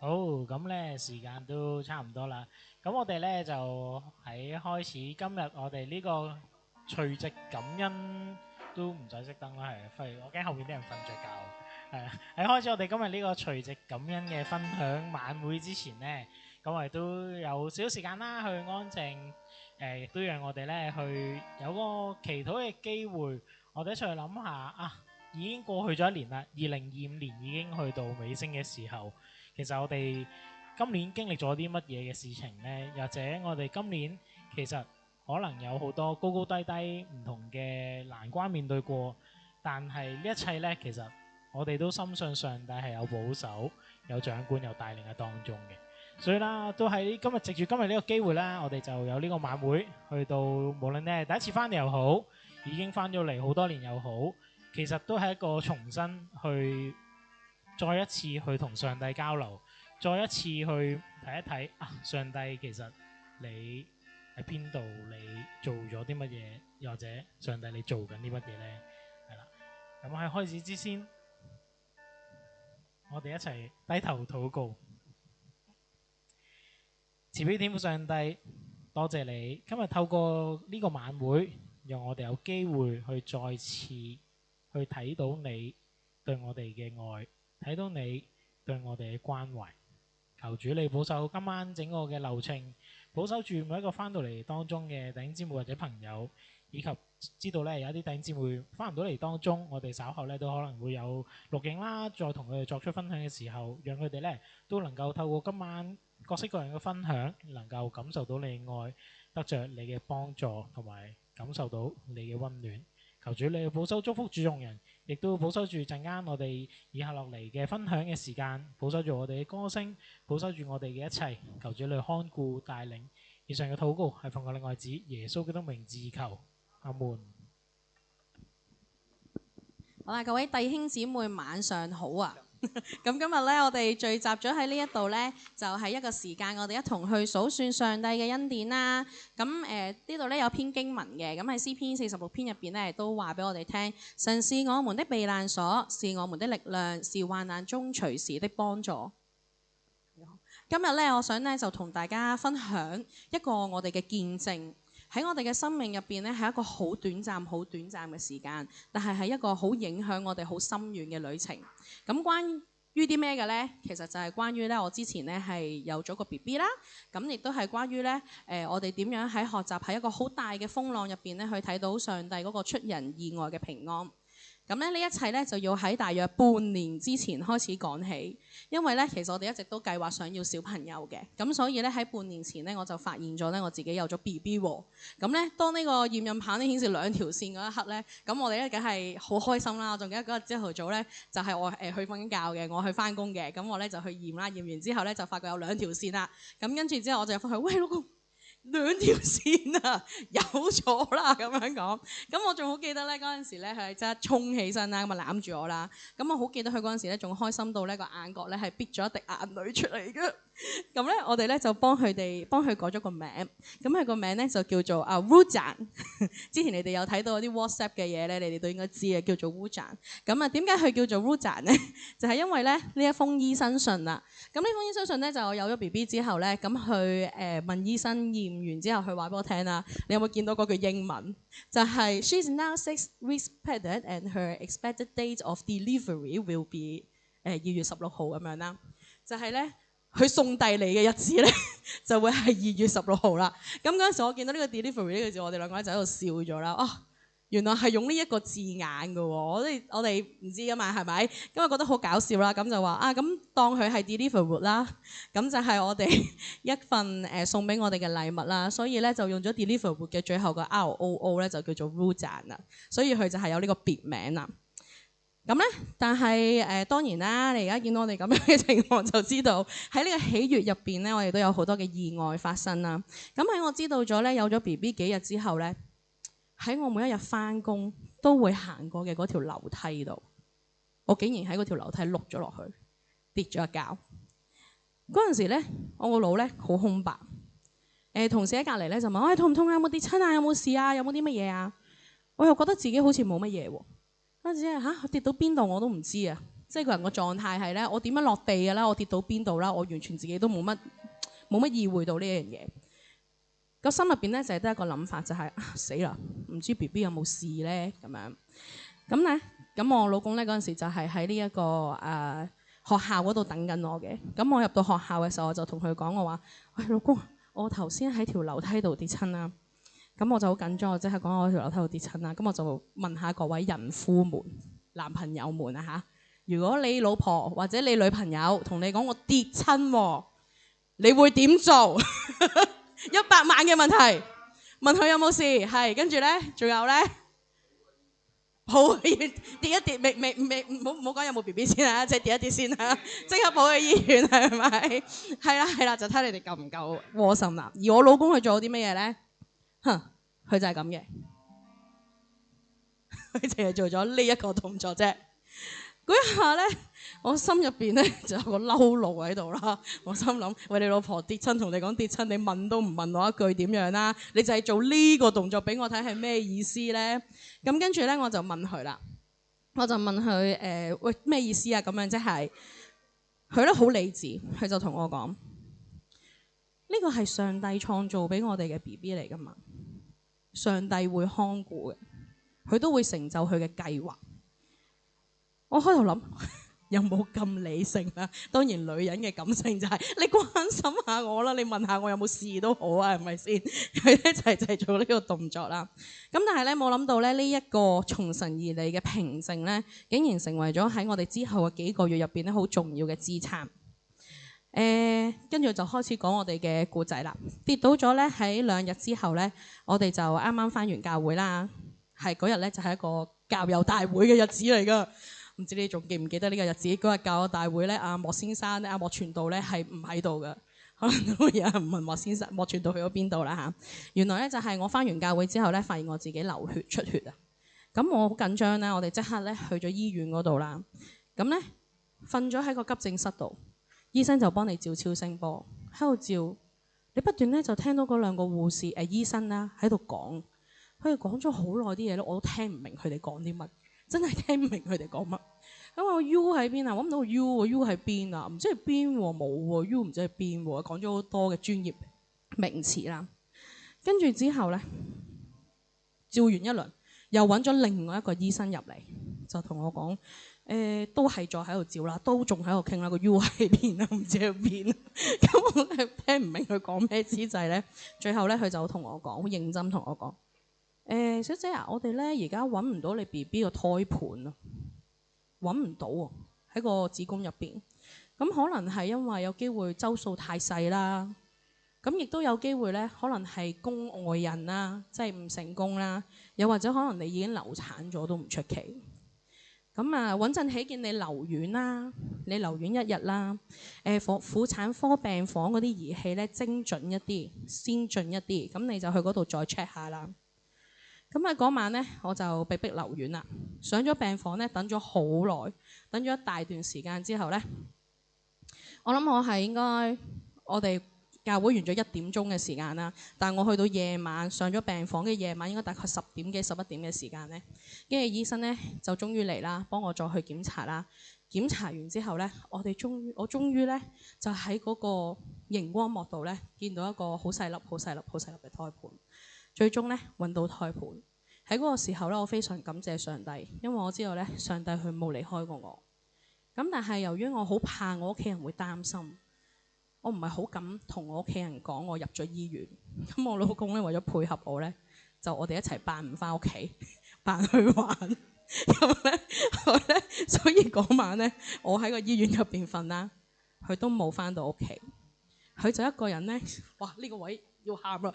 好，咁咧時間都差唔多啦。咁我哋咧就喺開始今日我哋呢個除夕感恩都唔使熄燈啦，係，我驚後面啲人瞓着覺。係啊，喺開始我哋今日呢個除夕感恩嘅分享晚會之前咧，咁我哋都有少少時間啦，去安靜，亦都讓我哋咧去有個祈禱嘅機會，我哋一齊去諗下啊，已經過去咗一年啦，2025年已經去到尾聲嘅時候。其實我哋今年經歷咗啲乜嘢嘅事情呢？或者我哋今年其實可能有好多高高低低唔同嘅難關面對過，但係呢一切呢，其實我哋都深信上帝係有保守、有掌管、有帶領嘅當中嘅。所以啦，都喺今日藉住今日呢個機會啦，我哋就有呢個晚會，去到無論你係第一次翻嚟又好，已經翻咗嚟好多年又好，其實都係一個重新去。再一次去同上帝交流，再一次去睇一睇啊！上帝其實你喺邊度？你做咗啲乜嘢？又或者上帝你做緊啲乜嘢呢？係啦，咁喺開始之前，我哋一齊低頭禱告。慈悲天父上帝，多謝你今日透過呢個晚會，讓我哋有機會去再次去睇到你對我哋嘅愛。睇到你對我哋嘅關懷，求主你保守今晚整個嘅流程，保守住每一個翻到嚟當中嘅弟兄姊妹或者朋友，以及知道咧有一啲弟兄姊妹翻唔到嚟當中，我哋稍後咧都可能會有錄影啦，再同佢哋作出分享嘅時候，讓佢哋咧都能夠透過今晚各式各樣嘅分享，能夠感受到你嘅愛，得着你嘅幫助，同埋感受到你嘅溫暖。求主你保守祝福主用人。亦都保守住陣間我哋以下落嚟嘅分享嘅時間，保守住我哋嘅歌聲，保守住我哋嘅一切。求主你看顧帶領。以上嘅禱告係奉我哋愛子耶穌基督名字求，阿門。好啦，各位弟兄姊妹晚上好啊！咁今日咧，我哋聚集咗喺呢一度咧，就係一個時間，我哋一同去數算上帝嘅恩典啦。咁呢度咧有篇經文嘅，咁喺詩篇46篇入邊咧都話俾我哋聽，神是我們的避難所，是我們的力量，是患難中隨時的幫助。今日咧，我想咧就同大家分享一個我哋嘅見證。喺我哋嘅生命入邊咧，係一個好短暫、好短暫嘅時間，但係係一個好影響我哋好深遠嘅旅程。咁關於啲咩嘅咧？其實就係關於咧，我之前咧係有咗個 BB 啦。咁亦都係關於咧，我哋點樣喺學習喺一個好大嘅風浪入邊咧，去睇到上帝嗰個出人意外嘅平安。咁咧，呢一切咧就要喺大約半年之前開始講起，因為咧其實我哋一直都計劃想要小朋友嘅，咁所以咧喺半年前咧我就發現咗咧我自己有咗 BB 喎。咁咧當呢個驗孕棒咧顯示2條線嗰一刻咧，咁我哋咧梗係好開心啦。我仲記得嗰日朝頭早咧就係我去瞓緊覺嘅，我去翻工嘅，咁我咧就去驗啦，驗完之後咧就發覺有2條線啦。咁跟住之後我就入翻去，喂老公，2條線啊，有咗啦咁樣講。咁我仲好記得咧嗰陣時咧，佢係即刻衝起身啦，咁啊攬住我啦。咁我好記得佢嗰陣時咧，仲開心到咧個眼角咧係逼咗一滴眼淚出嚟嘅。咁咧我哋咧就幫佢改咗個名。咁佢個名咧就叫做Wujan。之前你哋有睇到啲 WhatsApp 嘅嘢咧，你哋都應該知嘅，叫做 Wujan。咁啊點解佢叫做 Wujan 咧？就係因為咧呢一封醫生信啦。咁呢封醫生信咧就我有咗 BB 之後咧，咁佢問醫生驗完之後，佢話俾我聽啦。你有冇見到嗰句英文？就係 She's now 6 weeks pregnant and her expected date of delivery will be 2月16號咁樣啦。就係咧佢送遞嚟嘅日子咧就會係2月16號啦。咁嗰陣時我見到呢個 delivery 呢個字，我哋兩個咧就喺度笑咗啦。哦，原來係用呢一個字眼嘅喎，我哋唔知噶嘛，係咪？咁我覺得好搞笑啦，咁就話啊，咁當佢係 delivery 啦，咁就係我哋一份送俾我哋嘅禮物啦，所以咧就用咗 delivery 嘅最後個 ROO 咧就叫做 Wujan 啦，所以佢就係有呢個別名啦。咁咧，但係當然啦，你而家見到我哋咁樣嘅情況，就知道喺呢個喜悅入邊咧，我哋都有好多嘅意外發生啦。咁喺我知道咗咧有咗 BB 幾日之後咧，喺我每一日翻工都會行過嘅嗰條樓梯度，我竟然喺嗰條樓梯碌咗落去，跌咗一跤。嗰陣時咧，我個腦咧好空白。同事喺隔離咧就問我：痛唔痛啊？有冇跌親啊？有冇事啊？有冇啲乜嘢啊？我又覺得自己好似冇乜嘢喎。嗰陣時跌到邊度我都唔知啊，即係個人個狀態係咧，我點樣落地㗎啦，我跌到邊度啦，我完全自己都冇乜意會到呢樣嘢。個心入邊咧就係得一個諗法，就係死啦，唔知 BB 有冇事咧咁樣。咁我老公咧嗰陣時就係喺呢一個學校嗰度等緊我嘅。咁我入到學校嘅時候，我就同佢講我話：喂，老公，我頭先喺條樓梯度跌親啦。咁我就好緊張，我即刻講我喺條樓梯度跌親啦。咁我就問下各位孕婦們、男朋友們啊嚇，如果你老婆或者你女朋友同你講我跌親喎，你會點做？100萬嘅問題，問佢有冇事，係跟住咧，仲有咧，抱去跌一跌，唔好講有冇 BB 先啊，即係跌一跌先啦，即刻抱去醫院係咪？係啦，就睇你哋夠唔夠窩心啦。而我老公佢做咗啲乜嘢咧？佢就係咁嘅，佢淨係做咗呢一個動作啫。嗰一下咧，我心入邊咧就有個嬲怒喺度啦。我心諗：喂，你老婆跌親，同你講跌親，你問都唔問我一句點樣啦？你就係做呢個動作俾我睇係咩意思咧？咁跟住咧，我就問佢啦。我就問佢喂，咩意思啊？咁樣即係佢咧好理智，佢就同我講：呢個係上帝創造俾我哋嘅 BB 嚟噶嘛，上帝會看顧嘅，佢都會成就佢嘅計劃。我開頭諗有冇咁理性啊？當然女人嘅感性就係你關心下我啦，你問下我有冇事都好啊，係咪先？佢咧就係做呢個動作啦。咁但係咧冇諗到咧呢一個從神而嚟嘅平靜咧，竟然成為咗喺我哋之後嘅幾個月入邊咧好重要嘅支撐。跟住就開始講我哋嘅故仔啦。跌倒咗咧喺2日之後咧，我哋就啱啱返完教會啦。係嗰日咧就係一個教友大會嘅日子嚟㗎。唔知你仲記唔記得呢個日子？嗰日教友大會咧，阿莫先生咧，阿莫傳道咧係唔喺度嘅。可能都會有人問莫先生、莫傳道去咗邊度啦嚇。原來咧就係我返完教會之後咧，發現我自己流血出血啊。咁我好緊張咧，我哋即刻咧去咗醫院嗰度啦。咁咧瞓咗喺個急症室度，醫生就幫你照超聲波，喺度照。你不斷咧就聽到嗰2個護士醫生啦喺度講，佢哋講咗好耐啲嘢咧，我都聽唔明佢哋講啲乜。真係聽唔明佢哋講乜。咁我 U 喺邊啊？揾唔到 U 喎，U 喺邊啊？唔知係邊喎，冇喎，U 唔知係邊喎。講咗好多嘅專業名詞啦。跟住之後咧，照完一輪，又揾咗另外一個醫生入嚟，就同我講：都係再喺度照啦，都仲喺度傾啦。個 U 喺邊啊？唔知喺邊。咁我咧聽唔明佢講咩之際咧，最後咧佢就同我講，好認真同我講。小姐啊，我哋咧而家揾唔到你 BB 個胎盤啊，揾唔到喎，喺個子宮入邊。咁可能係因為有機會周數太細啦，咁亦都有機會咧，可能係宮外孕啦，即係唔成功啦，又或者可能你已經流產咗都唔出奇。咁啊，穩陣起見你留院啦，你留院1日啦。婦產科病房嗰啲儀器咧精準一啲、先進一啲，咁你就去嗰度再 check 下啦。咁喺嗰晚咧，我就被逼留院啦。上咗病房咧，等咗好耐，等咗一大段時間之後咧，我諗我係應該我哋教會完咗1點鐘嘅時間啦。但係我去到夜晚上咗病房嘅夜晚，應該大概10點幾11點嘅時間咧，跟住醫生咧就終於嚟啦，幫我再去檢查啦。檢查完之後咧，我終於咧就喺嗰個熒光幕度咧見到一個好細粒嘅胎盤。最終咧揾到胎盤，喺嗰個時候咧，我非常感謝上帝，因為我知道咧上帝佢冇離開過我。咁但係由於我好怕我屋企人會擔心，我唔係好敢同我屋企人講我入咗醫院。咁我老公咧為咗配合我咧，就我哋一齊扮唔返屋企，扮去玩。咁咧，所以嗰晚咧，我喺個醫院入邊瞓啦，佢都冇返到屋企，佢就一個人咧，哇！呢個位要喊啦，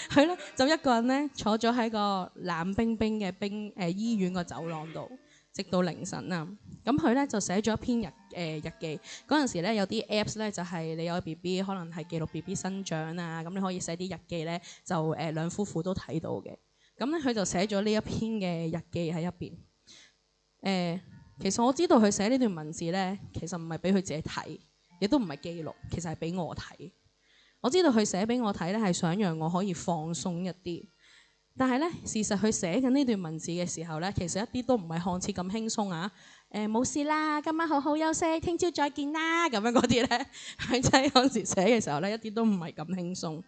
佢咧就一個人咧坐咗喺個冷冰冰嘅醫院個走廊度，直到凌晨啊。咁佢咧就寫咗一篇日記。嗰陣時咧有啲 Apps 咧就係你有 BB 可能係記錄 BB 生長啊，咁你可以寫啲日記咧，就兩夫婦都睇到嘅。咁咧佢就寫咗呢一篇嘅日記喺入邊。其實我知道佢寫呢段文字咧，其實唔係俾佢自己睇，亦都唔係記錄，其實係俾我睇。我知道佢寫俾我睇咧，係想讓我可以放鬆一啲。但係咧，事實佢寫緊呢段文字嘅時候咧，其實一啲都唔係看似咁輕鬆啊！冇事啦，今晚好好休息，聽朝再見啦咁樣嗰啲咧，佢真係嗰時寫嘅時候咧，一啲都唔係咁輕鬆。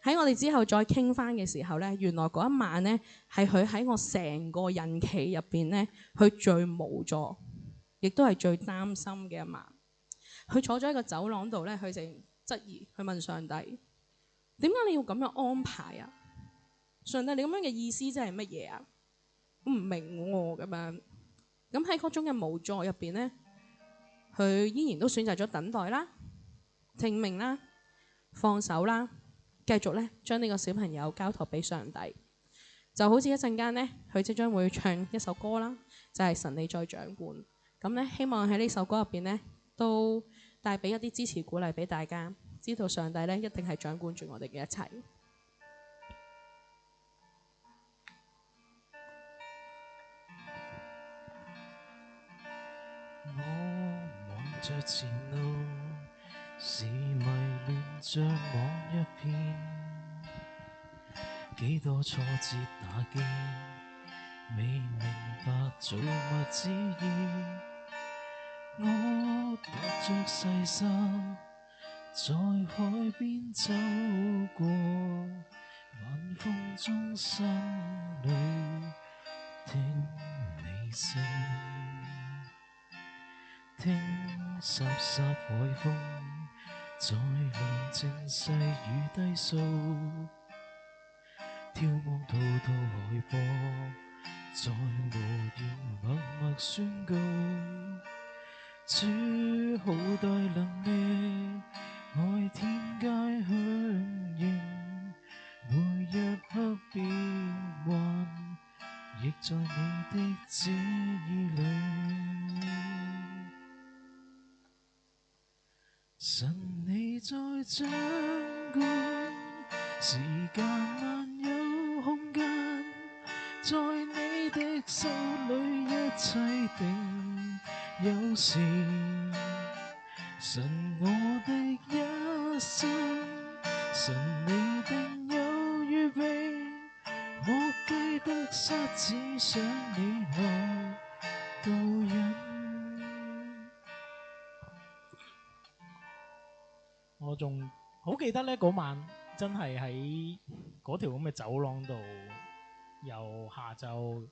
喺我哋之後再傾翻嘅時候咧，原來嗰一晚咧係佢喺我成個孕期入邊咧，佢最無助，亦都係最擔心嘅一晚。佢坐咗喺個走廊度咧，佢就質疑，佢問上帝：點解你要咁樣安排啊？上帝，你咁樣嘅意思即係乜嘢啊？我唔明喎咁樣。咁喺嗰種嘅無助入邊咧，佢依然都選擇咗等待啦、聽命啦、放手啦，繼續咧將呢個小朋友交託俾上帝。就好似一陣間咧，佢即將會唱一首歌啦，就係神你在掌管。咁咧，希望喺呢首歌入邊咧，都帶俾一啲支持鼓勵俾大家，知道上帝咧一定係掌管住我哋嘅一切。我望着前路，是迷亂像網一片，幾多挫折打擊，未明白造物旨意。我踏着細沙，在海邊走過，晚風中心裏聽你聲。聽颯颯海風，在寧靜細雨低訴，眺望滔滔海波，在無言默默宣告，主好大能力，愛天街響應，每一刻變幻，亦在你的旨意裏。神你在掌管，時間萬有空間，在你的手裏一切定有時。神我的一生，神你定有預備，我記得失只想你來導引。我仲好記得咧，嗰晚真係喺嗰條咁嘅走廊度，由下晝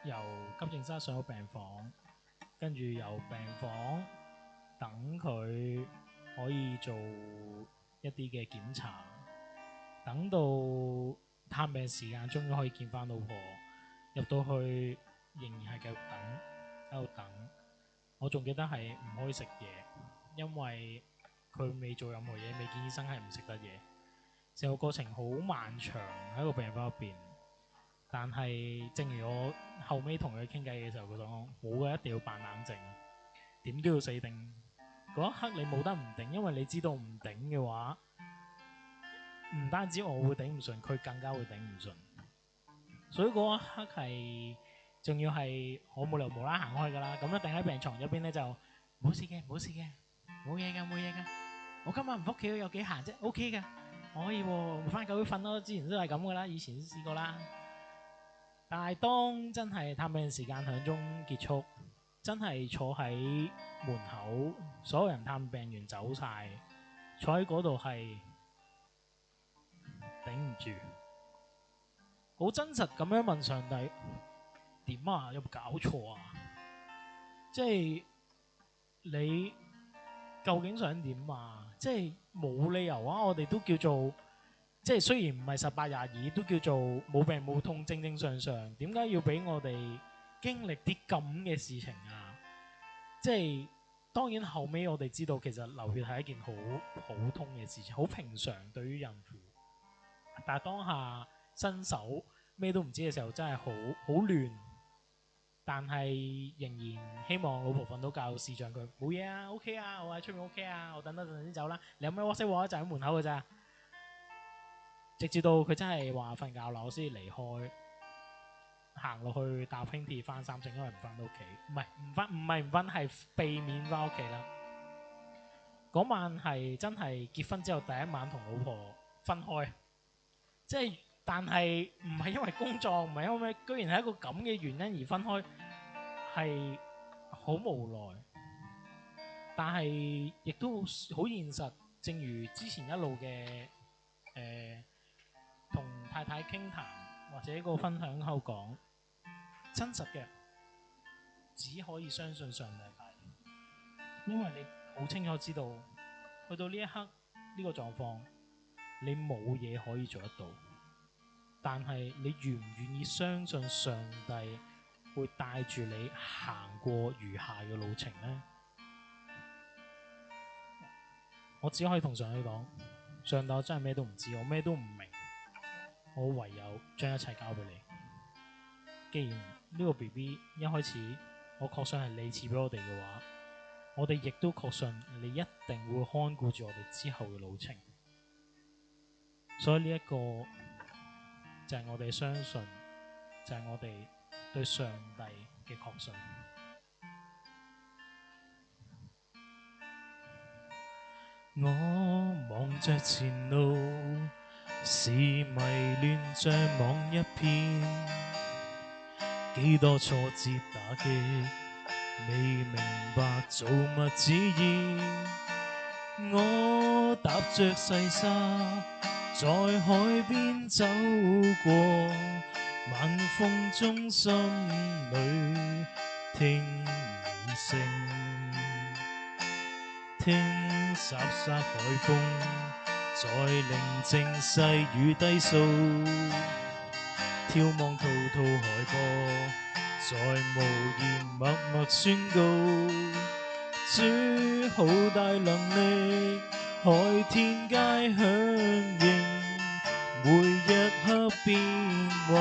由急症室上到病房，跟住由病房等佢可以做一啲嘅檢查，等到探病時間終於可以見翻老婆，入到去仍然係繼續等，喺度等。我仲記得係唔可以食嘢，因為佢未做任何嘢，未見醫生係唔食得嘢。成個過程好漫長喺個病房入邊，但係正如我後尾同佢傾偈嘅時候，佢講冇嘅，一定要扮冷靜，點都要死頂。嗰一刻你冇得唔頂，因為你知道唔頂嘅話，唔單止我會頂唔順，佢更加會頂唔順。所以嗰一刻係，仲要係我冇理由無啦行開㗎啦，咁一定喺病床入邊咧就冇事嘅，冇事嘅，冇嘢㗎，冇嘢㗎。我今晚唔返屋企有幾閒啫 ，OK 㗎，可以喎，翻舊會瞓咯。之前都係咁㗎啦，以前都試過啦。但係當真係探病時間響鐘結束，真係坐喺門口，所有人探病完走晒，坐喺嗰度係頂唔住，好真實咁樣問上帝：點啊？有冇搞錯啊？即係你究竟想點啊？即係冇理由啊！我哋都叫做即係雖然唔係18、22，都叫做冇病冇痛，正正常常。點解要俾我哋經歷啲咁嘅事情啊？即係當然後尾我哋知道，其實流血係一件好普通嘅事情，好平常對於孕婦。但係當下新手咩都唔知嘅時候，真係好亂。但係仍然希望老婆瞓到覺，視像佢冇嘢啊 ，OK 啊，我喺出面 OK 啊，我等多陣先走啦。你有咩 WhatsApp 我就喺門口㗎咋，直至到佢真係話瞓覺啦，我先離開，行落去搭輕鐵翻三聖，因為唔翻到屋企，唔係唔翻，係避免翻屋企啦。嗰晚係真係結婚之後第一晚同老婆分開，即係。但係唔係因為工作，唔係因為咩，居然係一個咁嘅原因而分開，係好無奈，但係亦都好現實。正如之前一路嘅同太太傾談或者個分享後講，真實嘅只可以相信上帝帶領，因為你好清楚知道，去到呢一刻呢個狀況，你冇嘢可以做得到。但係你願唔願意相信上帝會帶住你行過餘下嘅路程呢？我只可以同上帝講，上帝，我真係咩都唔知，我咩都唔明，我唯有將一切交俾你。既然呢個 BB 一開始我確信係你賜俾我哋嘅話，我哋亦都確信你一定會看顧住我哋之後嘅路程。所以呢一個就係我哋相信，就係我哋對上帝嘅確信。我望着前路，是迷亂像網一片，幾多挫折打擊，未明白造物旨意。我踏着細沙，在海邊走過，晚風中心裏聽你聲，聽颯颯海風在寧靜細雨低訴，眺望滔滔海波，在無言默默宣告，主好大能力，海天皆響應，每一刻變幻，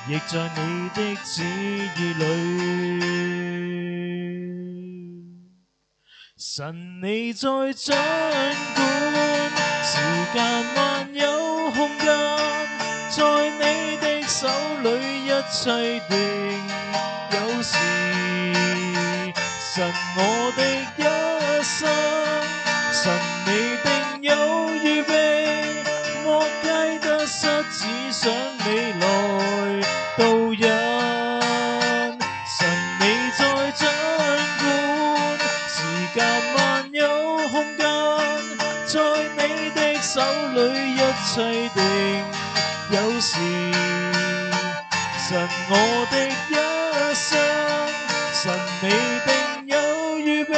亦在你的旨意裏。神你在掌管，時間還有空間，在你的手裏一切定有時。神我的一生，神你定有預備，莫計得失，只想你來導引。神你在掌管，時間還有空間，在你的手裏一切定有時。神我的一生，神你定有預備，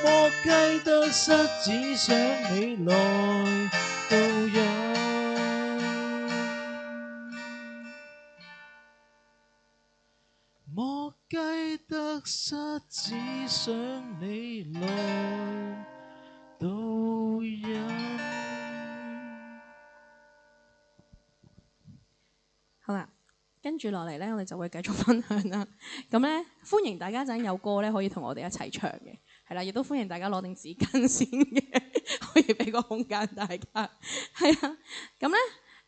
莫計得失，只想你來導引。莫計得失，只想你來導引。好啦，跟住落嚟咧，我哋就會繼續分享啦。咁咧，歡迎大家陣有歌咧，可以同我哋一齊唱嘅，係啦，亦都歡迎大家攞定紙巾先嘅，可以俾個空間大家。係啊，咁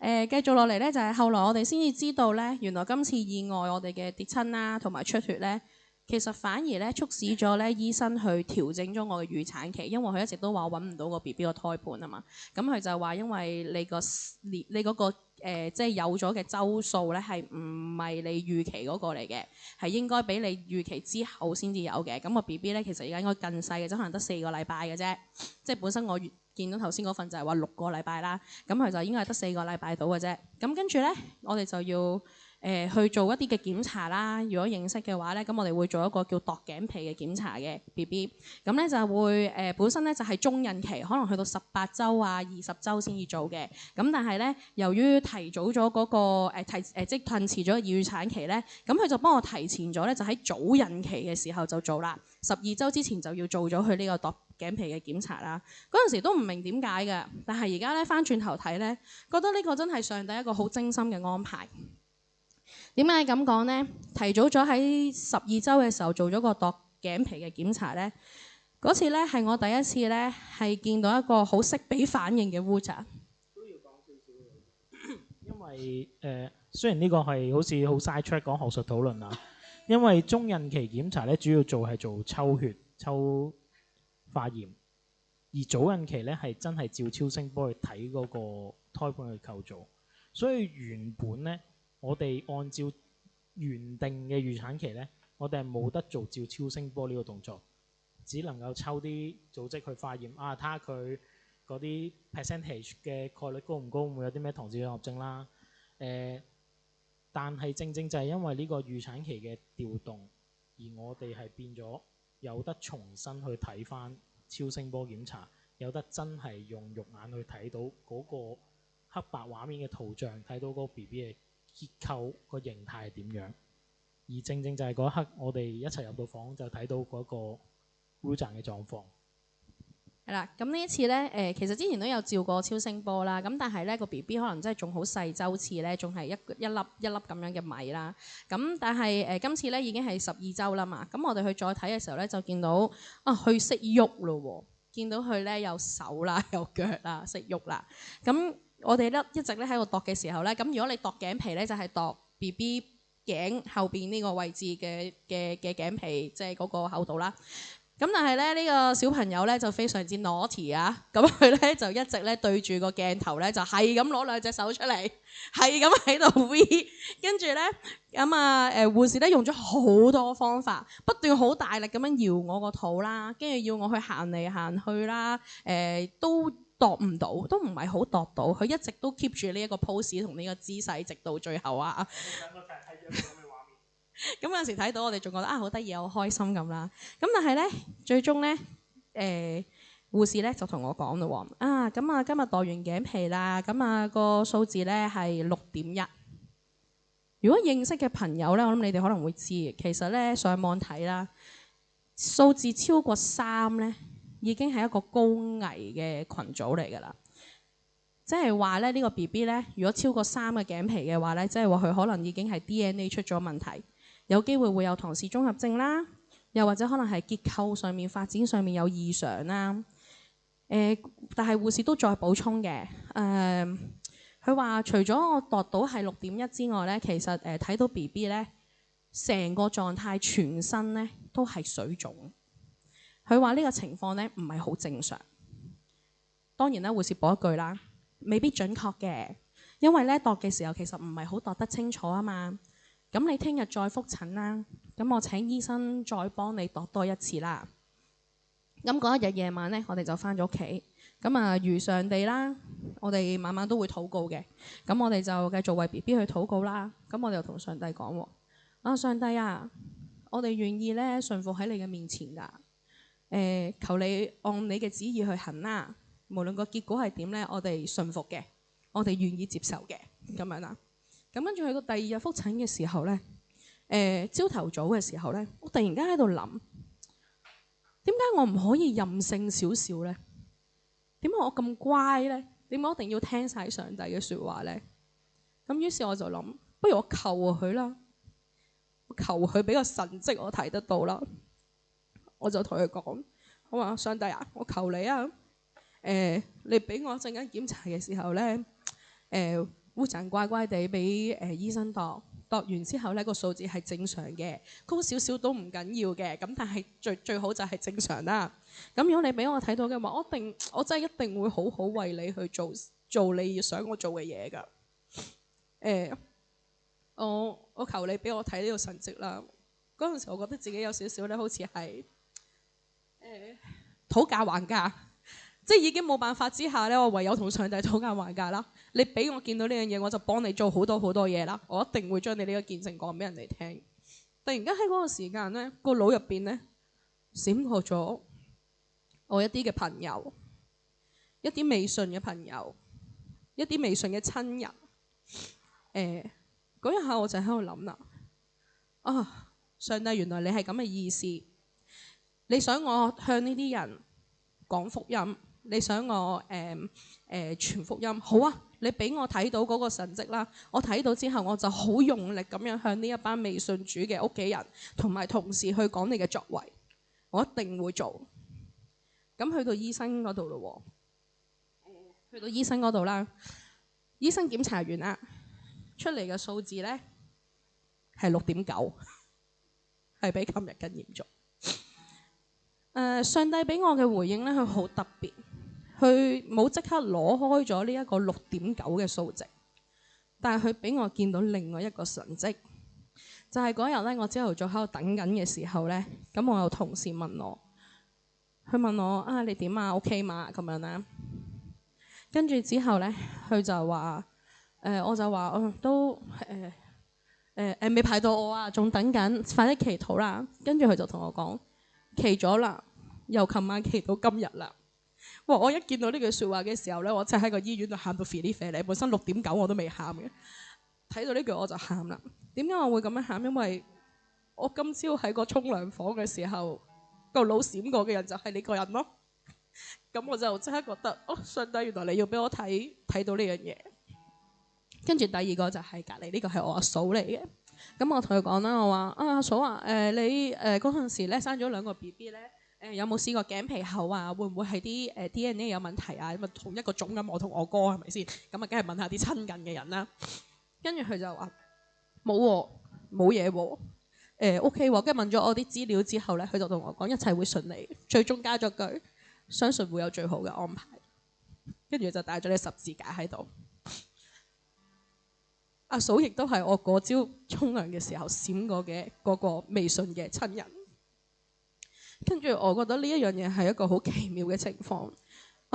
咧繼續落嚟咧，就係後來我哋先至知道咧，原來今次意外我哋嘅跌親啦，同埋出血咧，其實反而咧促使咗咧醫生去調整咗我嘅預產期，因為佢一直都話揾唔到個 BB 個胎盤啊嘛。咁佢就話因為你嗰個即係有咗嘅週數咧，係唔係你預期嗰個嚟嘅？係應該俾你預期之後先至有嘅。咁個 BB 咧其實而家應該更細嘅，即可能得4個禮拜嘅啫。即係本身我見到頭先嗰份就係話6個禮拜啦，咁佢就應該係得4個禮拜到嘅啫。咁跟住咧，我哋就要去做一啲嘅檢查啦。如果認識嘅話咧，咁我哋會做一個叫度頸皮嘅檢查嘅 BB。咁咧就會本身咧就係中孕期，可能去到18週啊、20週先至做嘅。咁但係咧，由於提早咗嗰個即係褪遲咗預產期咧，咁佢就幫我提前咗咧，就喺早孕期嘅時候就做啦。12週之前就要做咗佢呢個度頸皮嘅檢查啦。嗰陣時都唔明點解嘅，但係而家咧翻轉頭睇咧，覺得呢個真係上帝一個好精心嘅安排。點解咁講呢？提早咗喺12週嘅時候做咗個度頸皮嘅檢查呢。嗰次呢係我第一次呢係見到一個好識俾反應嘅烏賊。都要講少少，因為雖然呢個係好似好 side track 講學術討論啦，因為中孕期檢查呢主要係做抽血、抽化驗，而早孕期呢係真係照超聲波去睇嗰個胎盤嘅構造，所以原本呢。我哋按照原定嘅預產期呢，我哋係冇得做照超聲波呢個動作，只能夠抽啲組織去化驗睇下佢嗰啲 percentage 嘅概率高唔高，會唔會有啲咩唐氏綜合症啦。但係正正就係因為呢個預產期嘅調動，而我哋係變咗有得重新去睇翻超聲波檢查，有得真係用肉眼去睇到嗰個黑白畫面嘅圖像，睇到嗰個 BB 嘅結構個形態係點樣。而正正就係嗰一刻，我哋一齊入到房就睇到嗰個烏陣嘅狀況。係啦，咁呢一次咧，其實之前都有照過超聲波啦，咁但係咧個 BB 可能真係仲好細周次咧，仲係一粒一粒咁樣嘅米啦。咁但係今次咧已經係12週啦嘛，咁我哋去再睇嘅時候咧就見到佢識喐咯喎，見到佢咧有手啦有腳啦，識喐啦。咁我哋咧一直咧喺度度嘅時候咧，咁如果你度頸皮咧就係度 BB 頸後邊呢個位置嘅頸皮，即係嗰個厚度啦。咁但係咧呢個小朋友咧就非常之 naughty 啊！咁佢咧就一直咧對住個鏡頭咧就係咁攞兩隻手出嚟，係咁喺度 V， 跟住咧護士咧用咗好多方法，不斷好大力咁樣搖我個肚啦，跟住要我去行嚟行去啦，都度唔到，都唔係好度到，佢一直都 keep 住呢一個 pose 同呢個姿勢，直到最後啊！咁有陣時睇到我哋仲覺得好得意，好開心咁啦。咁但係咧，最終咧，護士咧就同我講咯喎，咁今日度完頸皮啦，咁個數字咧係6.1。如果認識嘅朋友咧，我諗你哋可能會知，其實咧上網睇啦，數字超過3咧，已經係一個高危嘅群組嚟㗎啦。即係話咧，呢個 BB 咧，如果超過3嘅頸皮嘅話咧，即係話佢可能已經係 DNA 出咗問題。有機會會有唐氏綜合症啦，又或者可能係結構上面發展上面有異常啦。但係護士都再補充嘅，佢話除咗我度到係6.1之外咧，其實睇到 BB 咧成個狀態全身咧都係水腫。佢話呢個情況咧唔係好正常。當然啦，護士補一句啦，未必準確嘅，因為咧度嘅時候其實唔係好度得清楚啊嘛。咁你聽日再覆診啦，咁我請醫生再幫你度多一次啦。咁嗰一日夜晚咧，我哋就翻咗屋企。咁如常地啦，我哋晚晚都會禱告嘅。咁我哋就繼續為 BB 去禱告啦。咁我哋就同上帝講喎，上帝啊，我哋願意咧順服喺你嘅面前㗎。求你按你嘅旨意去行啦。無論個結果係點咧，我哋順服嘅，我哋願意接受嘅，咁樣啦。咁跟住去到第2日覆診嘅時候咧，朝頭早嘅時候咧，我突然間喺度諗，點解我唔可以任性少少咧？點解我咁乖咧？點解我一定要聽晒上帝嘅説話咧？咁於是我就諗，不如我求佢啦，我求佢俾個神蹟我睇得到啦。我就同佢講，我話上帝啊，我求你啊，你俾我陣間檢查嘅時候咧，烏陣乖乖地俾醫生度完之後咧，個數字係正常嘅，高少少都唔緊要嘅。咁但係最好就係正常啦。咁如果你俾我睇到嘅話，我真係一定會好好為你去做你想我做嘅嘢㗎。我求你俾我睇呢個神蹟啦。嗰陣時我覺得自己有少少咧，好似係討價還價。即係已經冇辦法之下咧，我唯有同上帝討價還價啦。你俾我見到呢樣嘢，我就幫你做好多好多嘢啦。我一定會將你呢個見證講俾人哋聽。突然間喺嗰個時間咧，個腦入邊咧閃過咗我一啲嘅朋友，一啲微信嘅朋友，一啲微信嘅親人。嗰一下我就喺度諗啦，上帝原來你係咁嘅意思，你想我向呢啲人講福音。你想我傳福音，好啊！你俾我睇到嗰個神蹟啦，我睇到之後我就好用力咁樣向呢一班未信主嘅屋企人同埋同事去講你嘅作為，我一定會做。咁去到醫生嗰度咯喎，去到醫生嗰度啦，醫生檢查完啦，出嚟嘅數字咧係6.9，係比琴日更嚴重。上帝俾我嘅回應咧，佢好特別。佢冇即刻攞開咗呢一個6.9嘅數值，但係佢俾我見到另外一個神蹟，就係嗰日咧，我朝頭早喺度等緊嘅時候咧，咁我有同事問我，佢問我啊你點啊 OK 嘛咁樣啦，跟住之後咧，佢就話我就話都未排到我啊，仲等緊，快啲祈禱啦。跟住佢就同我講祈咗啦，由琴晚祈到今日啦。哇！我一見到呢句説話嘅時候咧，我真係喺個醫院度喊到 feel 嚟，本身6.9我都未喊嘅，睇到呢句我就喊啦。點解我會咁樣喊？因為我今朝喺個沖涼房嘅時候，個腦閃過嘅人就係你個人咯。咁我就即刻覺得，上帝原來你要俾我睇到呢樣嘢。跟住第二個就係隔離呢個係我阿嫂嚟嘅。咁我同佢講啦，我話阿嫂啊，你嗰陣時咧生咗2個 BB 咧，有冇試過頸皮厚啊？會唔會係啲DNA 有問題啊？咁啊同一個種咁，我同我哥係咪先？咁啊，梗係問下啲親近嘅人啦。跟住佢就話冇喎，冇嘢喎，OK 喎。跟住問咗我啲資料之後咧，佢就同我講一切會順利，最終加咗句相信會有最好嘅安排。跟住就帶咗你十字架喺度。阿嫂亦都係我嗰朝沖涼嘅時候閃過嘅嗰個微信嘅親人。跟住我覺得呢一樣嘢係一個好奇妙嘅情況。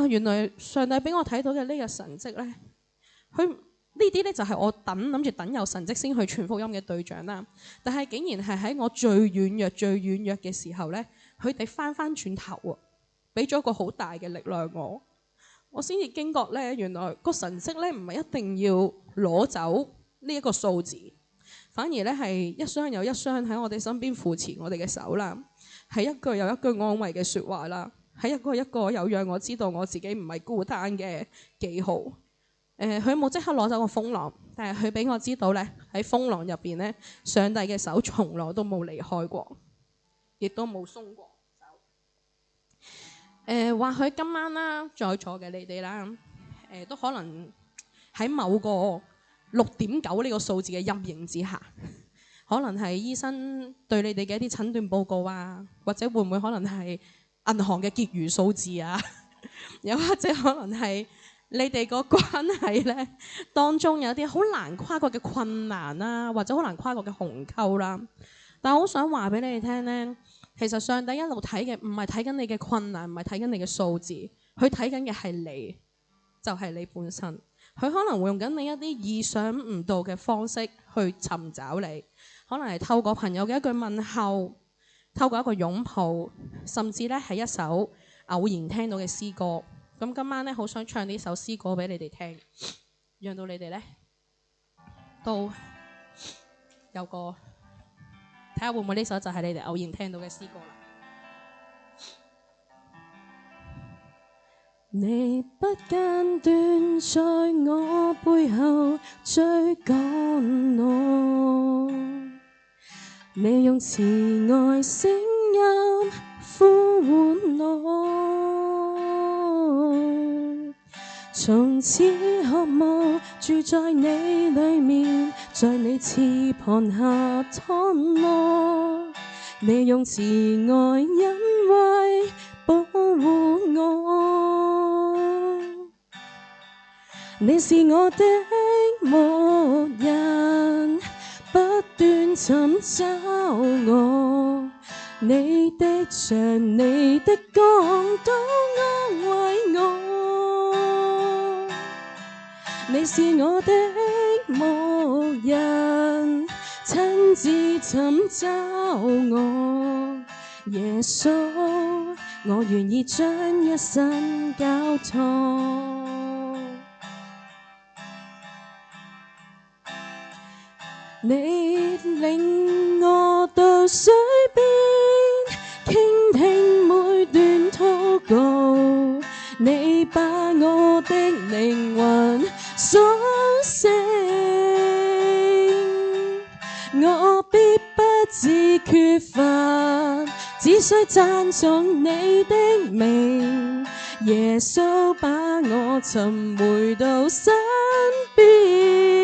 原來上帝俾我睇到嘅呢個神蹟咧，佢呢啲咧就係我諗住等有神蹟先去傳福音嘅對象啦。但係竟然係喺我最軟弱嘅時候咧，佢哋翻轉頭喎，俾咗個好大嘅力量我先至驚覺咧，原來個神蹟咧唔係一定要攞走呢一個數字，反而咧係一雙又一雙喺我哋身邊扶持我哋嘅手啦，係一句又一句安慰嘅説話啦，係一個有讓我知道我自己唔係孤單嘅記號。佢冇即刻攞走個風浪，但係佢俾我知道咧，喺風浪入邊咧，上帝嘅手從來都冇離開過，亦都冇鬆過手。或許今晚啦，在座嘅你哋啦，都可能喺某個6.9呢個數字嘅陰影之下，可能係醫生對你哋嘅一啲診斷報告啊，或者會唔會可能係銀行嘅結餘數字啊，又或者可能係你哋個關係咧當中有啲好難跨過嘅困難啦，或者好難跨過嘅鴻溝啦。但係我好想話俾你哋聽咧，其實上帝一路睇嘅唔係睇緊你嘅困難，唔係睇緊你嘅數字，佢睇緊嘅係你，就係你本身。佢可能會用緊你一啲意想唔到嘅方式去尋找你，可能係透過朋友嘅一句問候，透過一個擁抱，甚至咧係一首偶然聽到嘅詩歌。咁今晚咧好想唱呢首詩歌俾你哋聽，讓到你哋咧都有個睇下會唔會呢首就係你哋偶然聽到嘅詩歌啦。你不間斷在我背後追趕我，你用慈愛聲音呼喚我，從此渴望住在你裏面，在你翅膀下躺臥，你用慈愛恩惠保護我，你是我的牧人，不斷尋找我，你的杖你的竿都安慰我，你是我的牧人，親自尋找我，耶穌，我願意將一生交託。你領我到水邊，傾聽每段禱告，你把我的靈魂甦醒，我必不致缺乏，只需讚頌你的名，耶穌把我尋回到身邊。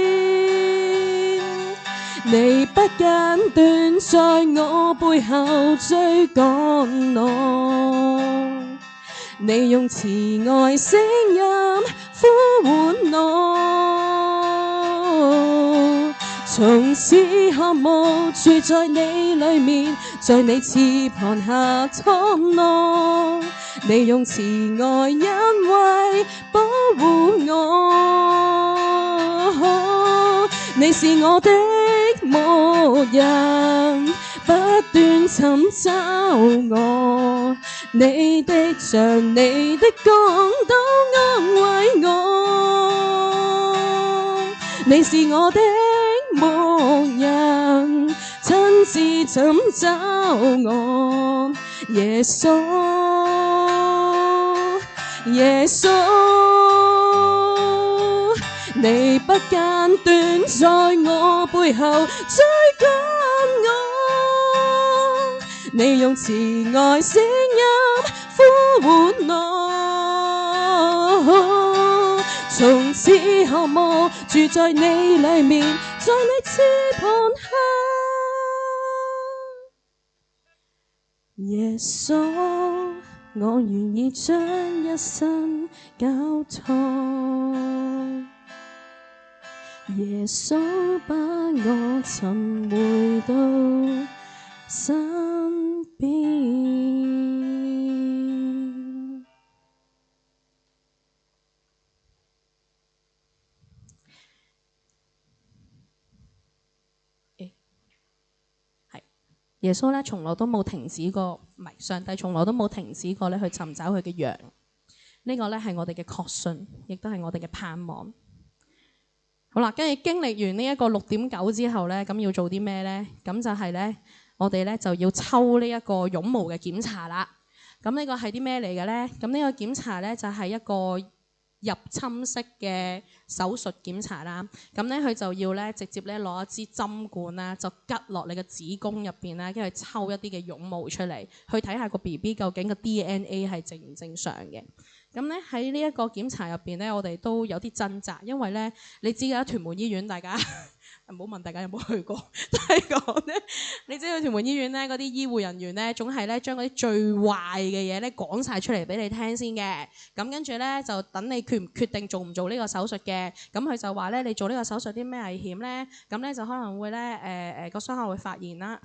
你不間斷在我背後追趕我，你用慈愛聲音呼喚我，從此渴慕住在你裏面，在你翅膀下躺臥，你用慈愛恩惠保護我。你是我的牧人，不斷尋找我，你的杖你的竿都安慰我。你是我的牧人，親自尋找我，耶穌，耶穌，你不間斷在我背後追趕我，你用慈愛聲音呼喚我，從此渴慕住在你裏面，在你翅膀下，耶穌，我願意將一生交託，耶穌把我尋回到身邊。耶穌咧，從來都冇停止過，唔係上帝從來都冇停止過咧去尋找佢嘅羊。呢個咧係我哋嘅確信，亦都係我哋嘅盼望。好啦，跟住經歷完呢一個6.9之後咧，咁要做啲咩咧？咁就係咧，我哋咧就要抽呢一個絨毛嘅檢查啦。咁呢個係啲咩嚟嘅咧？咁呢個檢查咧就係一個入侵式嘅手術檢查啦，咁咧佢就要咧直接咧攞一支針管啦，就拮落你嘅子宮入邊啦，跟住抽一啲嘅絨毛出嚟，去睇下個 BB 究竟個 DNA 係正唔正常嘅。咁咧喺呢一個檢查入邊咧，我哋都有啲掙扎，因為咧你知㗎，屯門醫院大家唔好問大家有冇去過，都係講咧，你知道屯門醫院咧嗰啲醫護人員咧，總係咧將嗰啲最壞嘅嘢咧講晒出嚟俾你聽先嘅。咁跟住咧就等你決定做唔做呢個手術嘅。咁佢就話咧，你做呢個手術啲咩危險咧？咁咧就可能會咧個傷口會發炎啦，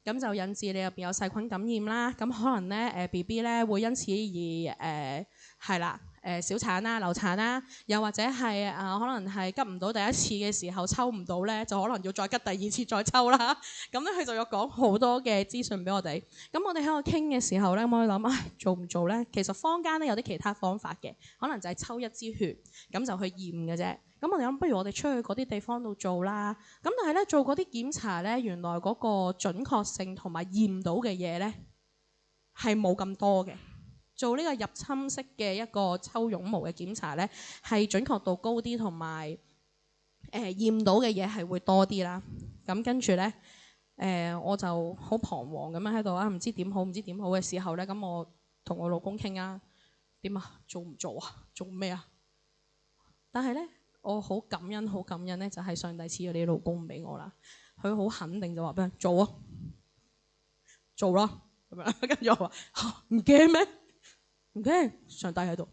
咁就引致你入邊有細菌感染啦。咁可能咧BB 咧會因此而係啦。小產啦、流產啦，又或者係可能係急唔到第一次嘅時候抽唔到咧，就可能要再急第二次再抽啦。咁咧佢就有講好多嘅資訊俾我哋。咁我哋喺度傾嘅時候咧，我哋諗做唔做咧？其實坊間咧有啲其他方法嘅，可能就係抽一支血咁就去驗嘅啫。咁我哋諗不如我哋出去嗰啲地方度做啦。咁但係咧做嗰啲檢查咧，原來嗰個準確性同埋驗到嘅嘢咧係冇咁多嘅。做呢個入侵式嘅一個抽絨毛嘅檢查咧，係準確度高啲，同埋驗到嘅嘢係會多啲啦。咁跟住咧，我就好彷徨咁樣喺度啊，唔知點好嘅時候咧，咁我同我老公傾啊，點啊，做唔做啊？做咩啊？但係咧，我好感恩咧，就係上帝賜咗你老公俾我啦。佢好肯定就話俾人做啊，做啦咁樣。跟住我話唔驚咩？唔驚，上帝喺度，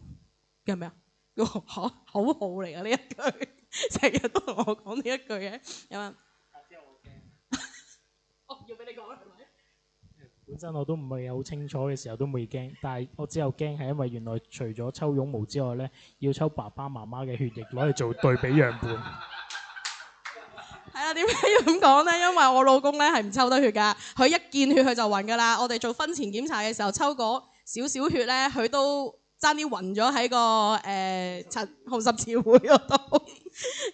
驚咩啊？口號嚟㗎呢一句，成日都同我講呢一句嘅。有冇？我要俾你講係咪？本身我都唔係好清楚嘅時候都未驚，但係我之後驚係因為原來除咗抽絨毛之外咧，要抽爸爸媽媽嘅血液攞嚟做對比樣本。係啦，點解要咁講咧？因為我老公咧係唔抽得血㗎，佢一見血佢就暈㗎啦。我哋做婚前檢查嘅時候抽過少少血咧，佢都爭啲暈咗喺個紅十字會嗰度。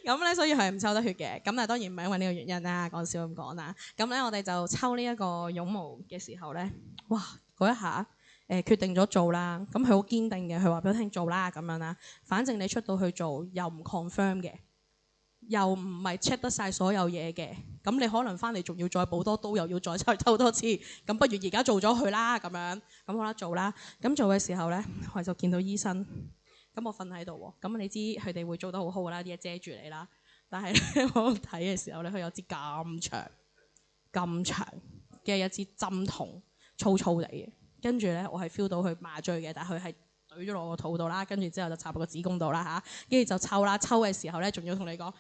咁咧，所以佢係唔抽得血嘅。咁但係當然唔係因為呢個原因啦，講笑咁講啦。咁咧，我哋就抽呢一個絨毛嘅時候咧，哇！嗰一下決定咗做啦。咁佢好堅定嘅，佢話俾我聽做啦咁樣啦。反正你出到去做又唔 confirm 嘅，又唔係 check 得晒所有嘢嘅，咁你可能翻嚟仲要再補多刀，又要再抽多次，咁不如而家做咗佢啦咁樣，咁好啦做啦，咁做嘅時候咧，我就見到醫生，咁我瞓喺度喎，咁你知佢哋會做得好好啦，啲嘢遮住你啦，但係咧我睇嘅時候咧，佢有支咁長嘅一支針筒，粗粗地嘅，跟住咧我係 feel 到佢麻醉嘅，但係佢係懟咗落我肚度啦，跟住之後就插入個子宮度啦嚇，跟住就抽啦，抽嘅時候咧仲要同你講。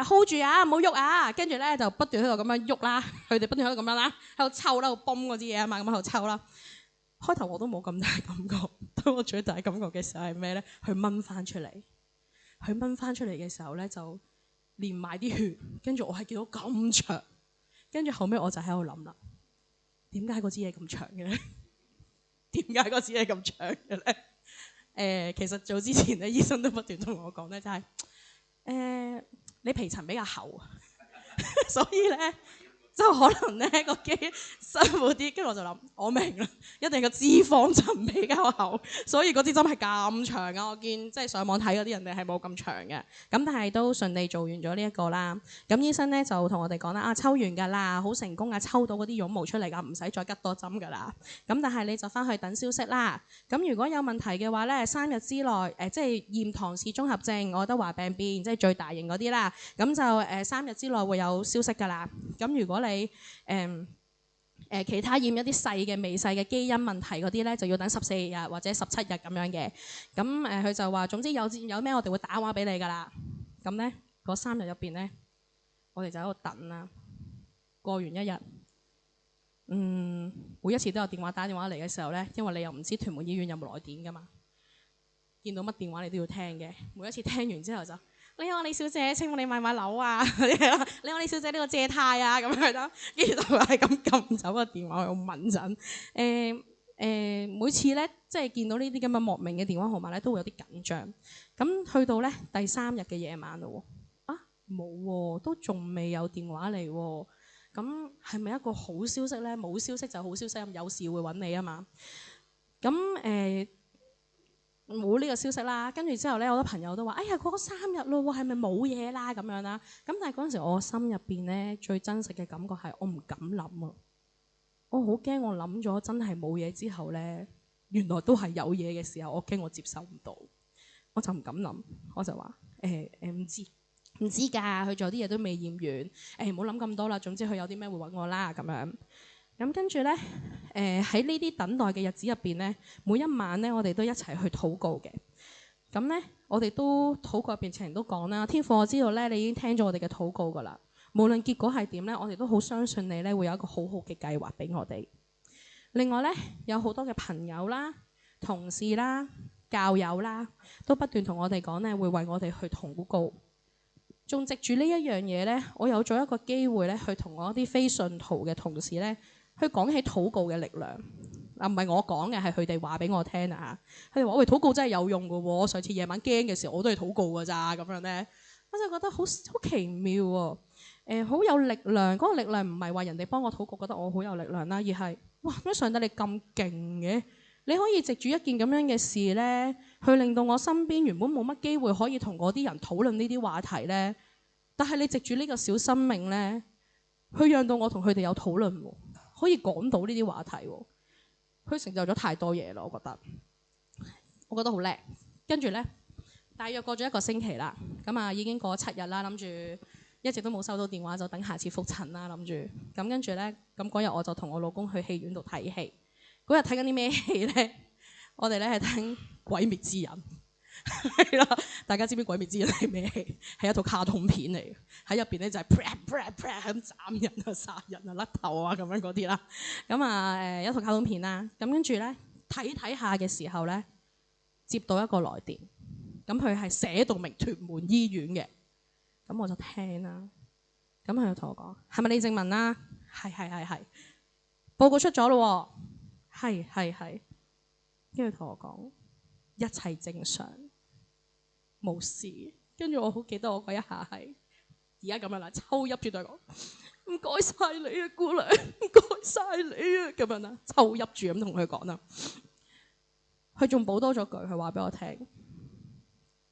hold 住啊，唔好喐啊，跟住咧就不斷喺度咁樣喐啦，佢哋不斷喺度咁樣啦，喺度抽啦，喺度泵嗰支嘢啊嘛，咁喺度抽啦。開頭我都冇咁大感覺，當我最大感覺嘅時候係咩咧？佢掹翻出嚟，佢掹翻出嚟嘅時候咧就連埋啲血，跟住我係見到咁長，跟住後尾我就喺度諗啦，點解嗰支嘢咁長嘅咧？點解嗰支嘢咁長嘅咧？其實早之前咧，醫生都不斷同我講咧，就係你皮層比較厚，所以咧就可能咧個肌辛苦啲。跟住我就諗，我明啦，一定個脂肪層比較厚，所以嗰支針係咁長啊！我見即係上網睇嗰啲人哋係冇咁長嘅，咁但係都順利做完咗呢一個啦。咁醫生咧就同我哋講啦，抽完㗎啦，好成功啊，抽到嗰啲絨毛出嚟㗎，唔使再拮多針㗎啦。咁但係你就翻去等消息啦。咁如果有問題嘅話咧，3日之內即係驗唐氏綜合症、愛德華病變，即係最大型嗰啲啦。咁就3日之內會有消息㗎啦。咁如果你其他驗一啲細嘅微細嘅基因問題嗰啲咧，就要等14日或者17日咁樣嘅。咁佢就話總之有咩我哋會打電話俾你㗎啦。咁咧嗰3日入邊咧，我哋就喺度等啦。過完1日，每一次都有打電話嚟嘅時候咧，因為你又唔知屯門醫院有冇來電㗎嘛，見到乜電話你都要聽嘅。每一次聽完之後就。你好，李小姐，請問你買樓啊？你好，李小姐，呢個借貸啊咁樣啦，跟住就係咁撳走個電話，我問陣。每次咧，即係見到呢啲咁嘅莫名嘅電話號碼咧，都會有啲緊張。咁去到咧第3日嘅夜晚咯喎，冇喎，都仲未有電話嚟喎。咁係咪一個好消息咧？冇消息就好消息，咁有事會揾你啊嘛。咁冇呢個消息啦，跟住之後咧，好多朋友都話：哎呀，過咗3日咯喎，係咪冇嘢啦咁樣啦？咁但係嗰陣時，我心入邊咧最真實嘅感覺係我唔敢諗啊！我好驚，我諗咗真係冇嘢之後咧，原來都係有嘢嘅時候，我驚我接受唔到，我就唔敢諗，我就話唔知㗎，佢仲有啲嘢都未驗完，唔好諗咁多啦。總之佢有啲咩會揾我啦咁樣。咁跟住咧，喺呢啲等待嘅日子入邊咧，每一晚咧，我哋都一齊去禱告嘅。咁咧，我哋都禱告入邊，情人都講啦，天父，我知道咧，你已經聽咗我哋嘅禱告噶啦。無論結果係點咧，我哋都好相信你咧，會有一個好好嘅計劃俾我哋。另外咧，有好多嘅朋友啦、同事啦、教友啦，都不斷同我哋講咧，會為我哋去禱告。仲藉住呢一樣嘢咧，我有咗一個機會咧，去同我啲非信徒嘅同事咧。佢講起禱告嘅力量，唔係我講嘅，係佢哋話俾我聽啊！佢哋話：喂，禱告真係有用㗎喎！上次夜晚驚嘅時候，我都係禱告㗎咋咁樣咧，我就覺得好奇妙喎！好有力量，嗰個力量唔係話人哋幫我禱告，覺得我好有力量啦，而係哇！點解上帝你咁勁嘅？你可以藉住一件咁樣嘅事咧，去令到我身邊原本冇乜機會可以同嗰啲人討論呢啲話題咧，但係你藉住呢個小生命咧，去讓到我同佢哋有討論喎。可以講到呢啲話題喎，佢成就咗太多嘢咯，我覺得好叻。跟住咧，大約過咗1個星期啦，咁啊已經過咗7日啦，諗住一直都冇收到電話，就等下次覆診啦，諗住。咁跟住咧，咁嗰日我就同我老公去戲院度睇戲。嗰日睇緊啲咩戲咧？我哋咧係睇《鬼滅之刃》。係啦，大家知唔知《鬼滅之刃》係咩戲？係一套卡通片嚟嘅，喺入邊咧就係咁斬人啊、殺人啊、甩頭啊咁樣嗰啲啦。咁啊一套卡通片啦。咁跟住咧睇下嘅時候咧，接到一個來電，咁佢係寫到明屯門醫院嘅。咁我就聽啦。咁佢就同我講：係咪李正文啊？係。報告出咗咯喎。係。跟住同我講一切正常。冇事，跟住我好記得我嗰一下係而家咁樣啦，抽泣住對講唔該晒你啊姑娘，唔該晒你啊咁樣啦，抽泣住咁同佢講啦。佢仲補多咗句，佢話俾我聽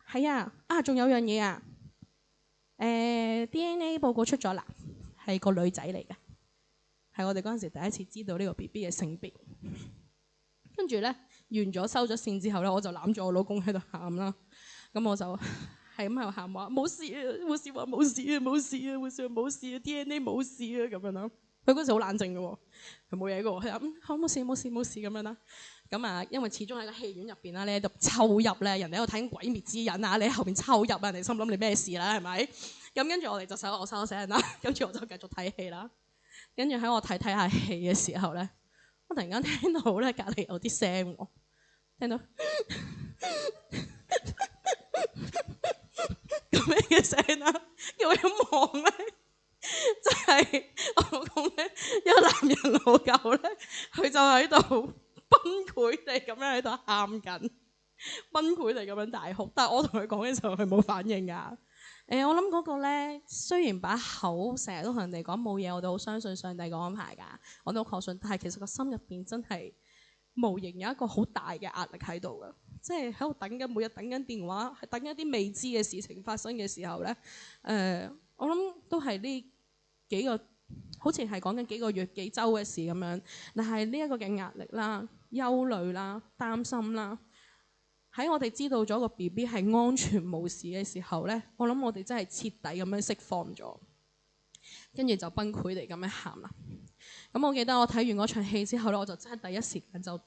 係啊，仲有樣嘢啊，DNA 報告出咗啦，係個女仔嚟嘅，係我哋嗰陣時第一次知道呢個 BB 嘅性別。跟住咧完咗收咗線之後咧，我就攬住我老公喺度喊啦。咁我就係咁喺度喊話冇事啊，護士話冇事啊，護士話冇事啊 ，DNA 冇事啊咁樣啦。佢嗰時好冷靜嘅喎，佢冇嘢嘅喎，佢話好冇事咁樣啦。咁啊，因為始終喺個戲院入邊啦，你喺度抽泣咧，人哋喺度睇緊《鬼滅之刃》啊，你喺後邊抽泣啊，人哋心諗你咩事啦，係咪？咁跟住我哋就我收聲啦，跟住我就繼續睇戲啦。跟住喺我睇下戲嘅時候咧，我突然間聽到咧隔離有啲聲喎，聽到咁樣嘅聲啦，叫我一望咧，就係我老公咧一個男人老狗咧，佢就喺度崩潰地咁樣喺度喊緊，崩潰地咁樣大哭。但係我同佢講嘅時候，佢冇反應㗎。我諗嗰個咧，雖然把口成日都同人哋講冇嘢，我哋好相信上帝嘅安排㗎，我都確信。但係其實個心入邊真係無形有一個好大嘅壓力喺度㗎，即係喺度等緊，每日等緊電話，係等緊一啲未知嘅事情發生嘅時候咧。我諗都係呢幾個，好似係講緊幾個月、幾週嘅事咁樣。但係呢一個嘅壓力啦、憂慮啦、擔心啦。喺我哋知道咗個 BB 係安全無事嘅時候咧，我諗我哋真係徹底咁樣釋放咗，跟住就崩潰地咁樣喊啦。咁我記得我睇完嗰場戲之後咧，我就真係第一時間就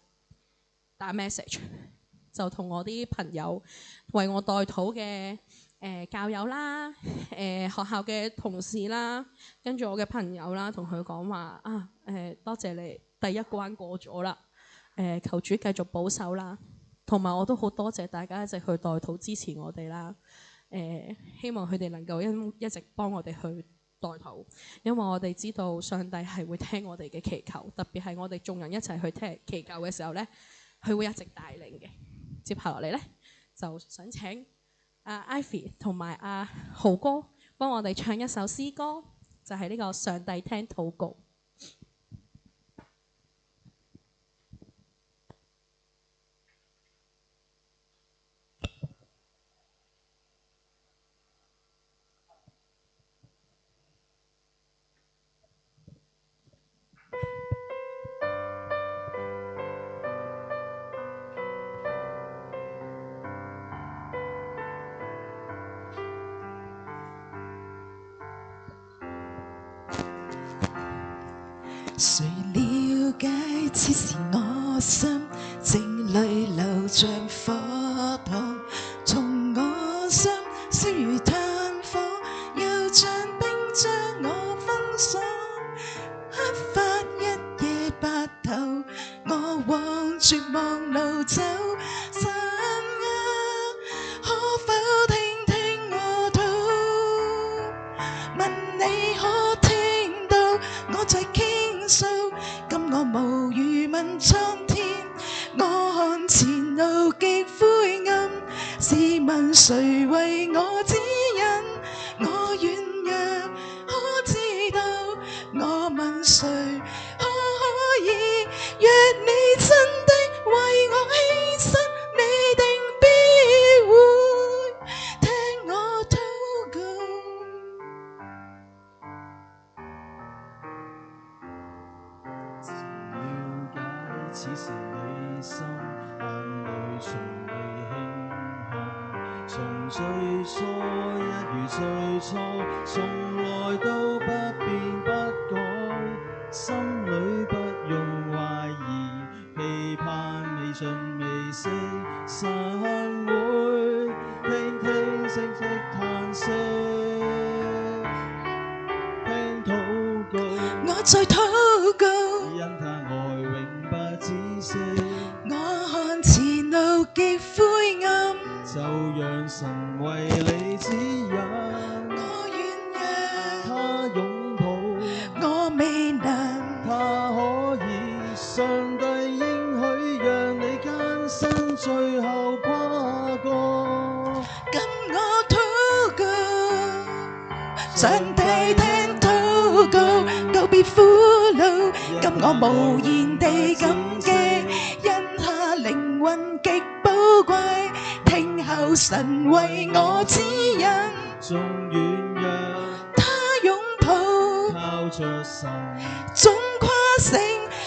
打 message， 就同我啲朋友為我代禱嘅教友啦、學校嘅同事啦，跟住我嘅朋友啦，同佢講話啊，多謝你第一關過咗啦，求主繼續保守啦。同埋我都好多謝大家一直去代禱支持我哋啦，希望佢哋能夠一直幫我哋去代禱，因為我哋知道上帝係會聽我哋嘅祈求，特別係我哋眾人一齊去聽祈求嘅時候咧，佢會一直帶領嘅。接下落嚟咧，就想請阿 Ivy 同埋阿豪哥幫我哋唱一首詩歌，就係呢個上帝聽禱告。誰了解此時我心，靜淚流像火塘，從我心燒如炭火，又像冰將我封鎖。黑髮一夜白頭，我往絕望路走。神啊，可否聽聽我禱？問你可聽到我在傾訴，今我無語問蒼天。我看前路極灰暗，試問誰為我指引？我軟弱可知道，我問誰可以？若你真的為我犧牲，你定必會聽我禱告。了解此時你心，眼淚從未輕看，從最初一如最初，從來都不變不改，心裏不用懷疑，期盼未盡未息，神會聽聽息息嘆息，聽禱告，我在禱告，因他愛永不止息。我看前路極灰暗，就讓神為你指引，我軟他擁抱，弱，我未能。他可以，上帝應許讓你艱辛最後跨過。跟我禱告，上帝聽禱告，告別苦惱，跟我無言地感激，因他靈魂極寶貴，聽候神為我指引，縱軟弱，他擁抱，靠着神，總跨勝，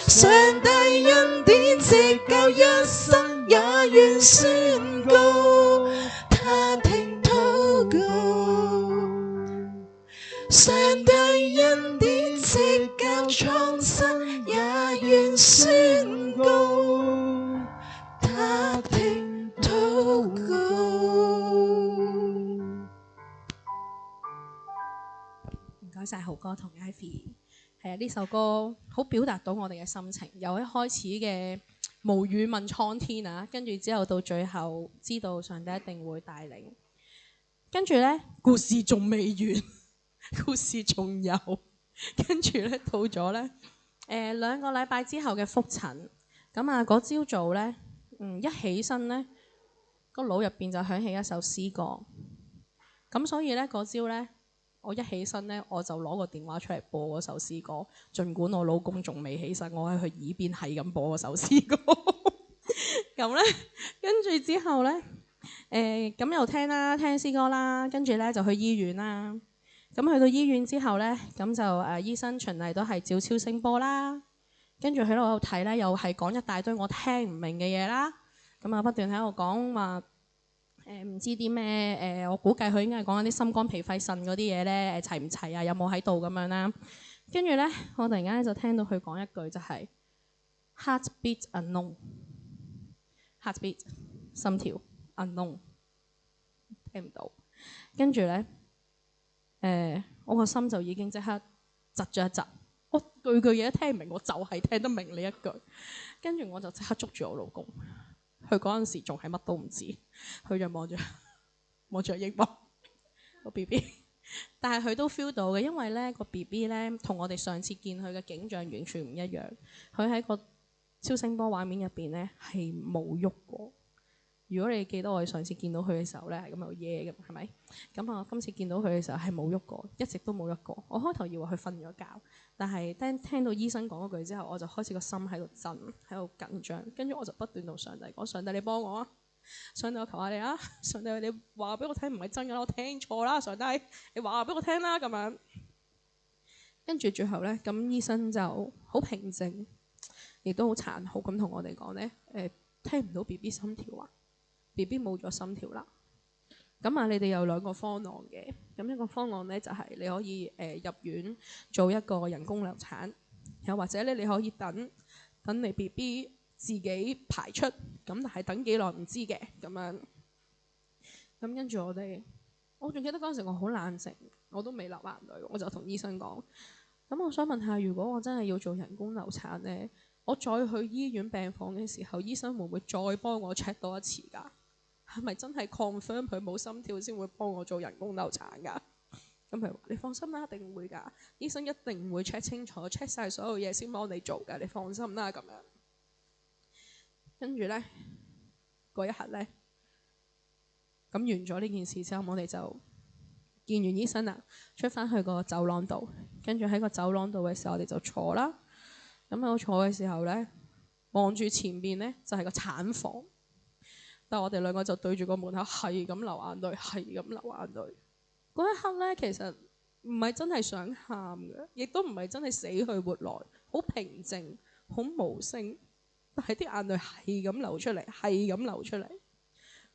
上帝恩典直教一生也願宣告，他聽禱告，上帝恩典直教創新也願宣告，他聽禱告。該晒豪哥同 Ivy。係啊，呢首歌好表達到我哋嘅心情，由一開始嘅無語問蒼天啊，跟住之後到最後知道上帝一定會帶領。跟住呢，故事仲未完，故事仲有。跟住呢，到咗呢2個禮拜之後嘅覆診，咁啊嗰朝早呢，一起身呢，個腦入邊就響起一首詩歌。咁所以呢，嗰朝呢，我一起身呢，我就攞個電話出嚟播嗰首詩歌，儘管我老公仲未起身，我喺佢耳邊係咁播嗰首詩歌。咁呢，跟住之後呢，咁又聽詩歌啦，跟住呢，就去醫院啦。咁去到醫院之後呢，咁就醫生循例都係照超聲波啦，跟住喺度睇呢，又係講一大堆我聽唔明嘅嘢啦。咁啊不斷喺度講話。唔知啲咩我估計佢應該係講緊啲心肝脾肺腎嗰啲嘢咧，齊唔齊啊？有冇喺度咁樣啦？跟住咧，我突然間就聽到佢講一句就係 heartbeat unknown，heartbeat 心跳 unknown 聽唔到。跟住咧我個心就已經即刻窒咗一窒，我句句嘢都聽唔明，我就係聽得明呢一句。跟住我就即刻捉住我老公。佢嗰陣時仲係乜都唔知，佢就望住英鎊個 BB， 但係佢都 feel 到嘅，因為咧個 BB 咧同我哋上次見佢嘅景象完全唔一樣。佢喺個超聲波畫面入邊咧係冇喐過。如果你記得我哋上次見到佢嘅時候咧係咁有嘢嘅，係咪？咁啊今次見到佢嘅時候係冇喐過，一直都冇喐過。我開頭以為佢瞓咗覺，但係聽到醫生講嗰句之後，我就開始個心喺度震，喺度緊張。跟住我就不斷同上帝講：上帝你幫我啊！上帝我求下你啊！上帝你話俾我聽唔係真㗎啦，我聽錯啦！上帝你話俾我聽啦咁樣。跟住最後咧，咁醫生就好平靜，亦都好殘酷咁同我哋講咧：聽唔到 BB 心跳啊！BB 冇咗心跳啦，咁啊，你哋有2個方案嘅。咁一個方案咧就係你可以入院做一個人工流產，又或者咧你可以等你 BB 自己排出，咁但係等幾耐唔知嘅咁樣。咁跟住我仲記得嗰陣時我好冷靜，我都未流眼淚，我就同醫生講：咁我想問下，如果我真係要做人工流產咧，我再去醫院病房嘅時候，醫生會唔會再幫我 check 多一次㗎？係咪真係 confirm 佢冇心跳先會幫我做人工流產㗎？咁佢話：你放心啦，一定會㗎。醫生一定會 check 清楚 check 晒所有嘢先幫你做㗎，你放心啦咁樣。跟住咧嗰一刻咧，咁完咗呢件事之後，我哋就見完醫生啦，出翻去個走廊度，跟住喺個走廊度嘅時候，我哋就坐啦。咁喺我坐嘅時候咧，望住前邊咧就係個產房。但係我哋2個就對住個門口係咁流眼淚，係咁流眼淚。嗰一刻咧，其實唔係真係想喊嘅，亦都唔係真係死去活來，好平靜，好無聲。但係啲眼淚係咁流出嚟，係咁流出嚟。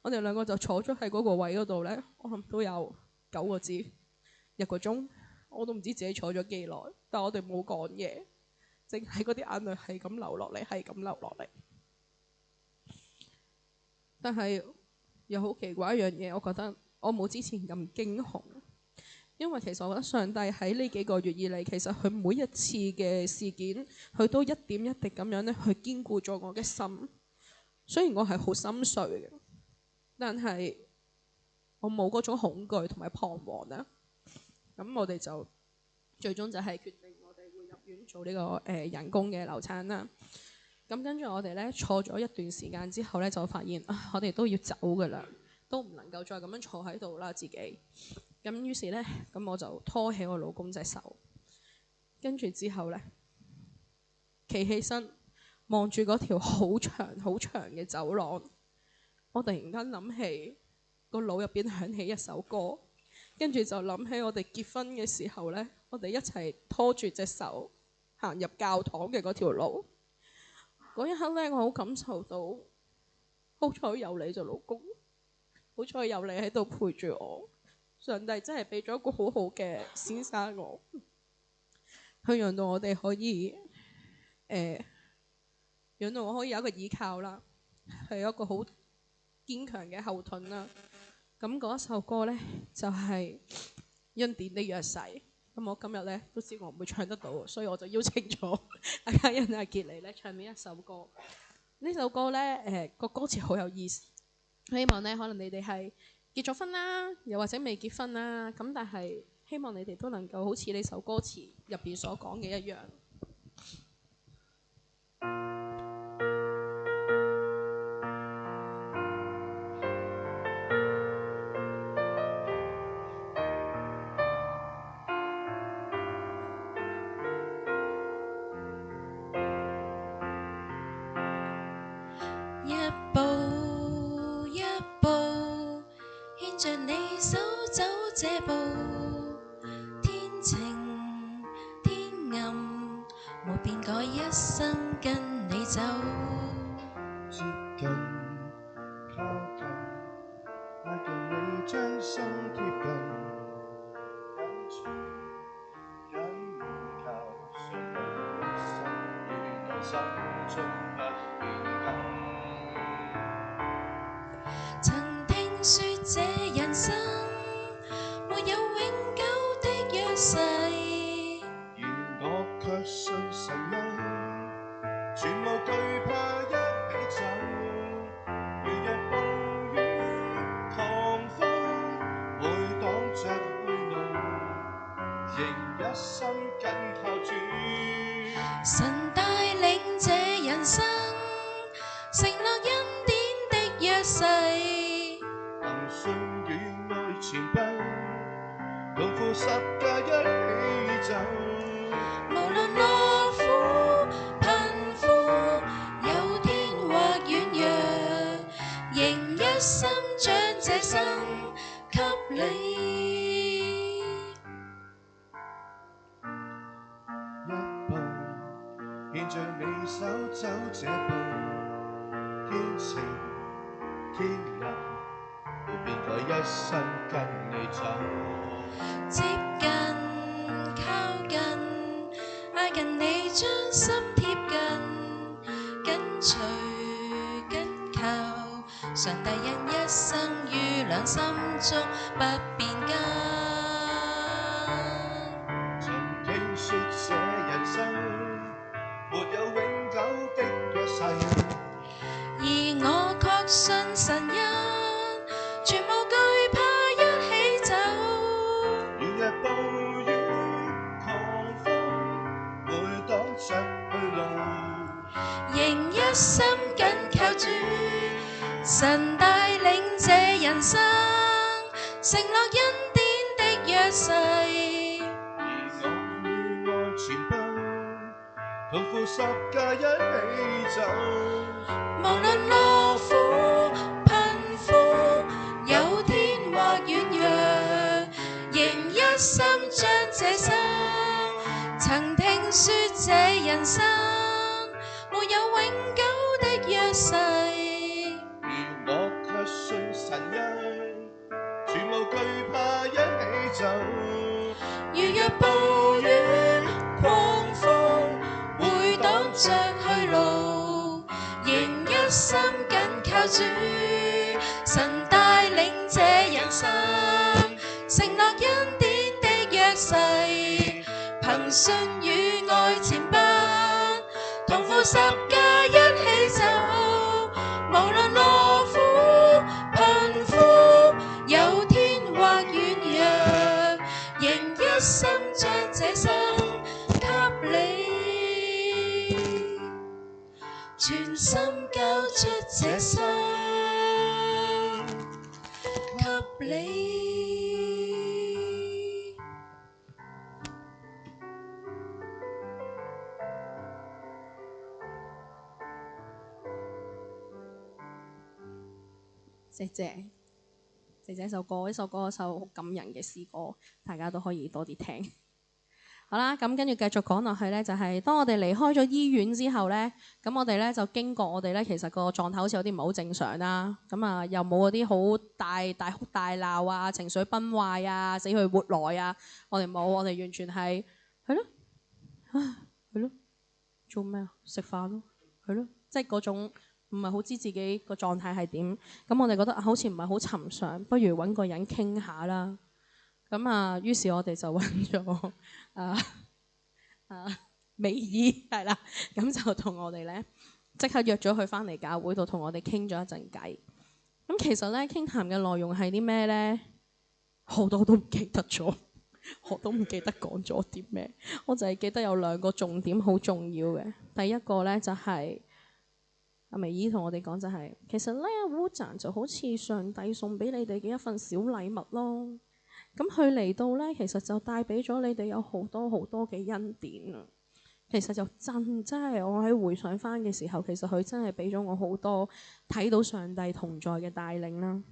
我哋2個就坐咗喺嗰個位嗰度咧，我諗都有9個字，1個鐘，我都唔知自己坐咗幾耐。但係我哋冇講嘢，淨係嗰啲眼淚係咁流落嚟，係咁流落嚟。但係又好奇怪一樣嘢，我覺得我冇之前咁驚恐，因為其實我覺得上帝喺呢幾個月以嚟，其實佢每一次嘅事件，佢都一點一滴咁樣咧去堅固咗我嘅心。雖然我係好心碎嘅，但係我冇嗰種恐懼同埋彷徨啦。咁我哋就最終就係決定我哋會入院做呢個人工嘅流產啦。咁跟住我哋咧坐咗一段時間之後咧，就發現我哋都要走噶啦，都唔能夠再咁樣坐喺度啦自己。咁於是咧，咁我就拖起我老公隻手，跟住之後咧，企起身望住嗰條好長好長嘅走廊，我突然間諗起個腦入邊響起一首歌，跟住就諗起我哋結婚嘅時候咧，我哋一齊拖住隻手行入教堂嘅嗰條路。嗰一刻咧，我好感受到，好彩有你做老公，好彩有你喺度陪住我。上帝真係俾咗一個好好嘅先生我，去讓到我哋可以讓到我可以有一個依靠啦，係一個好堅強嘅後盾啦。咁嗰一首歌咧就係恩典的約誓。咁我今日咧都知我唔會唱得到，所以我就邀請咗阿嘉欣阿傑嚟咧唱呢一首歌。呢首歌咧個歌詞好有意思，希望咧可能你哋係結咗婚啦，又或者未結婚啦，咁但係希望你哋都能夠好似呢首歌詞入邊所講嘅一樣。一步一步牽着你手走這步，天晴天暗沒變改，一生跟你走。接近靠近，挨近你將心貼近，緊隨緊靠，信你心與愛心中不變更。曾聽說這人生沒有永久的約誓，而我卻信神恩，全無懼怕一起走。如若暴雨狂風會擋着去路，仍一心緊靠主。神帶領這人生，承諾恩典的約誓，憑信與愛前奔，同負十架一起走。無論樂苦貧富，有天或軟弱，仍一心將這生給你。一步牽着你手走這步，天晴天藍沒變改，一生跟你走。接近靠近，挨近你將心貼近，緊隨緊靠，上帝因一生於兩心中不變更。曾聽說這人生沒有永久的約誓，而我確信神恩，全無懼怕一起走。如若暴雨狂風會擋着去路，仍一心緊靠主，神帶領這人生，承諾恩典的約誓。而我與愛前奔，同負十架一起走。無論樂苦貧富，有天或軟弱，仍一心將這生。曾聽說這人生沒有永久的約誓，而我卻信神恩，全無懼怕一起走。如若暴雨狂風會擋着去路，仍一心緊靠主，神帶領這人生，承諾恩典的約誓，憑信與愛前奔，同負十架一起走。無論樂苦貧富，有天或軟弱，仍一心將這生給你，全心交出這生給你。謝謝呢首歌，呢首歌係一首好感人嘅詩歌，大家都可以多啲聽。好啦，咁跟住繼續講落去呢，就係當我哋離開咗醫院之後呢，咁我哋呢就經過我哋呢，其實個狀態好似有啲唔係好正常啦。咁啊，又冇嗰啲好大哭大鬧啊、情緒崩壞啊、死去活來啊，我哋冇，我哋完全係係咯，係咯，做咩啊？食飯咯，係咯，即係嗰種。唔係好知自己個狀態係點，咁我哋覺得好似唔係好尋常，不如揾個人傾下啦。咁啊，於是我哋就揾咗美爾係啦，咁就同我哋咧即刻約咗佢翻嚟教會度同我哋傾咗一陣偈。咁其實咧傾談嘅內容係啲咩咧？好多都唔記得咗，我都唔記得講咗啲咩，我就係記得有兩個重點好重要嘅。第一個咧就係阿美姨同我哋講就係，其實咧烏贊就好似上帝送俾你哋嘅一份小禮物咯。咁佢嚟到咧，其實就帶俾咗你哋有好多好多嘅恩典啊！其實就真係我喺回想翻嘅時候，其實佢真係俾咗我好多睇到上帝同在嘅帶領啦。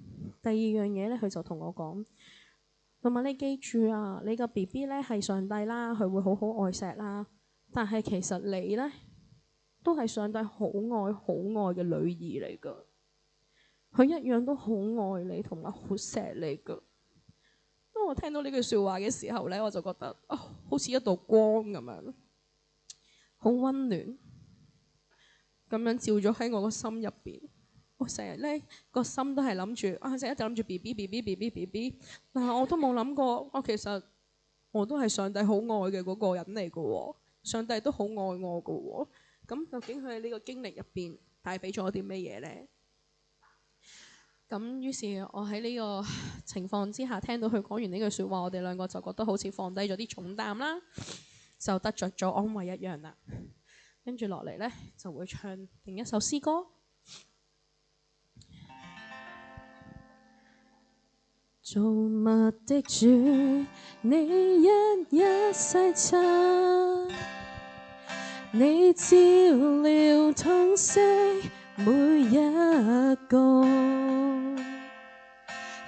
第二樣嘢咧，佢就同我講，同埋你記住啊，你個 BB 咧係上帝啦，佢會好好愛錫啦。但係其實你咧都係上帝好愛好愛嘅女兒嚟㗎，佢一樣都好愛你同埋好錫你㗎。當我聽到呢句説話嘅時候咧，我就覺得好似一道光咁樣，好溫暖咁樣照咗喺我個心入邊。我成日咧個心都係諗住成日就諗住 BB， 但係我都冇諗過，其實我都係上帝好愛嘅嗰個人嚟嘅喎，上帝都好愛我嘅喎。咁究竟佢喺呢個經歷入邊帶俾咗我啲咩嘢咧？咁於是，我喺呢個情況之下，聽到佢講完呢句説話，我哋兩個就覺得好似放低咗啲重擔啦，就得着咗安慰一樣啦。跟住落嚟呢，就會唱另一首詩歌。造物的主，你一一細察，你照料疼惜每一個。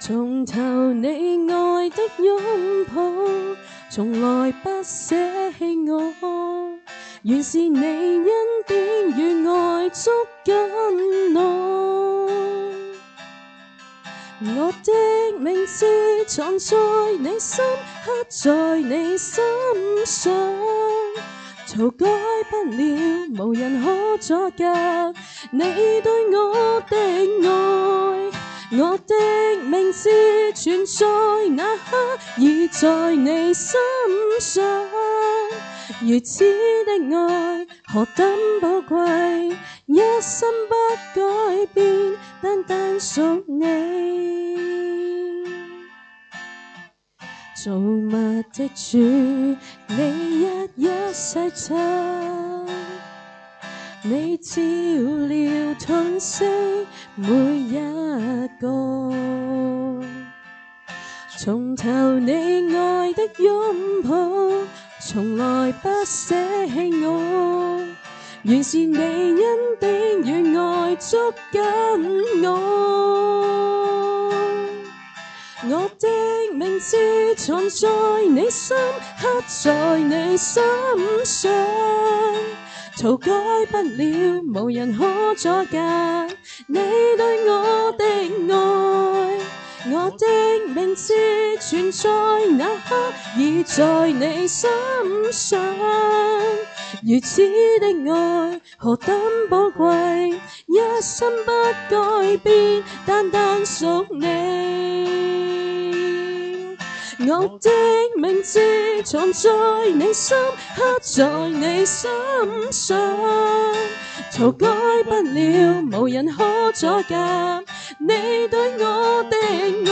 從頭你愛的擁抱，從來不捨棄我，原是你恩典與愛捉緊我。我的名字藏在你心，刻在你心上，塗改不了，無人可阻隔你對我的愛。我的名字存在那刻，已在你心上。如此的愛何等寶貴，一生不改變，單單屬你。造物的主，你一一細察，你照料疼惜每一個。從頭你愛的擁抱，從來不捨棄我，原是你恩典與愛捉緊我。我的名字藏在你心，刻在你心上，塗改不了，無人可阻隔你對我的愛。我的名字存在那刻，已在你心上。如此的愛何等寶貴，一生不改變，單單屬你。我的名字藏在你心，刻在你心上，塗改不了，無人可阻隔你對我的愛。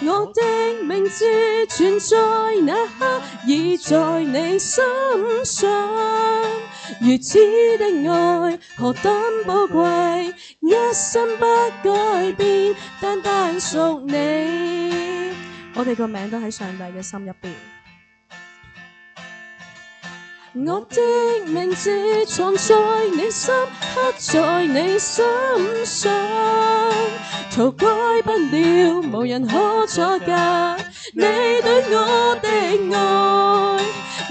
我的名字存在那刻，已在你心上。如此的愛何等寶貴，一生不改變，單單屬你。我哋個名都喺上帝嘅心入邊。我的名字藏在你心，刻在你心上，塗改不了，無人可阻隔你對我的愛。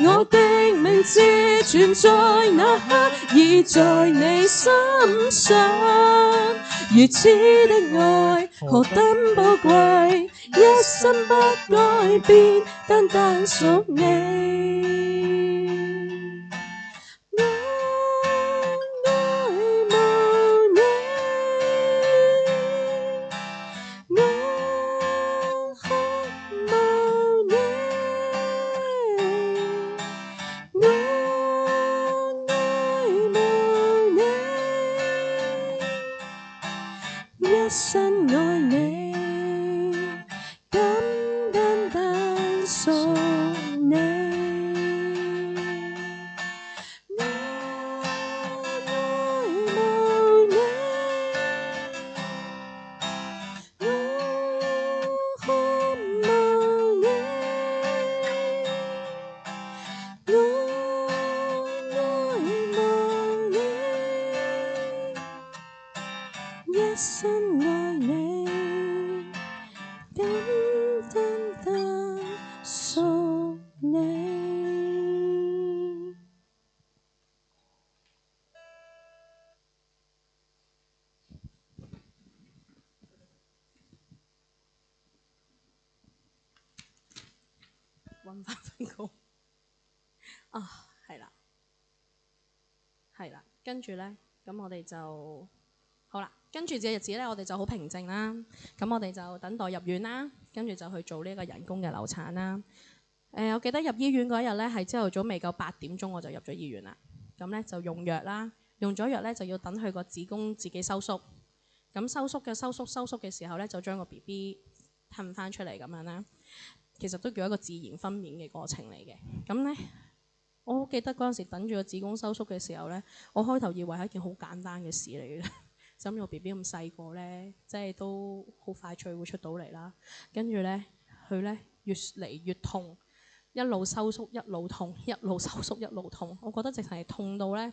我的名字存在那刻，已在你心上。如此的愛何等寶貴，一生不改變，單單屬你。我渴生愛你，單單單屬你。我愛慕你，我渴慕你，我愛慕你，一生愛你，單單單屬你。揾翻份歌啊，係啦，係啦，跟住咧，咁我哋就好啦。跟住嘅日子咧，我哋就好平靜啦。咁我哋就等待入院啦，跟住就去做呢個人工嘅流產啦。我記得入醫院嗰日咧，係朝頭早未夠8點鐘我就入咗醫院啦。咁咧就用藥啦，用咗藥咧就要等佢個子宮自己收縮。咁收縮嘅時候咧，就將個 BB 吞翻出嚟咁樣啦。其實都叫一個自然分娩嘅過程嚟嘅。咁咧，我好記得嗰陣時等住個子宮收縮嘅時候咧，我開頭以為係一件好簡單嘅事嚟嘅。咁個 BB 咁細個咧，即係都好快脆會出到嚟啦。跟住咧，佢咧越嚟越痛，一路收縮一路痛，一路收縮一路痛。我覺得直情係痛到咧，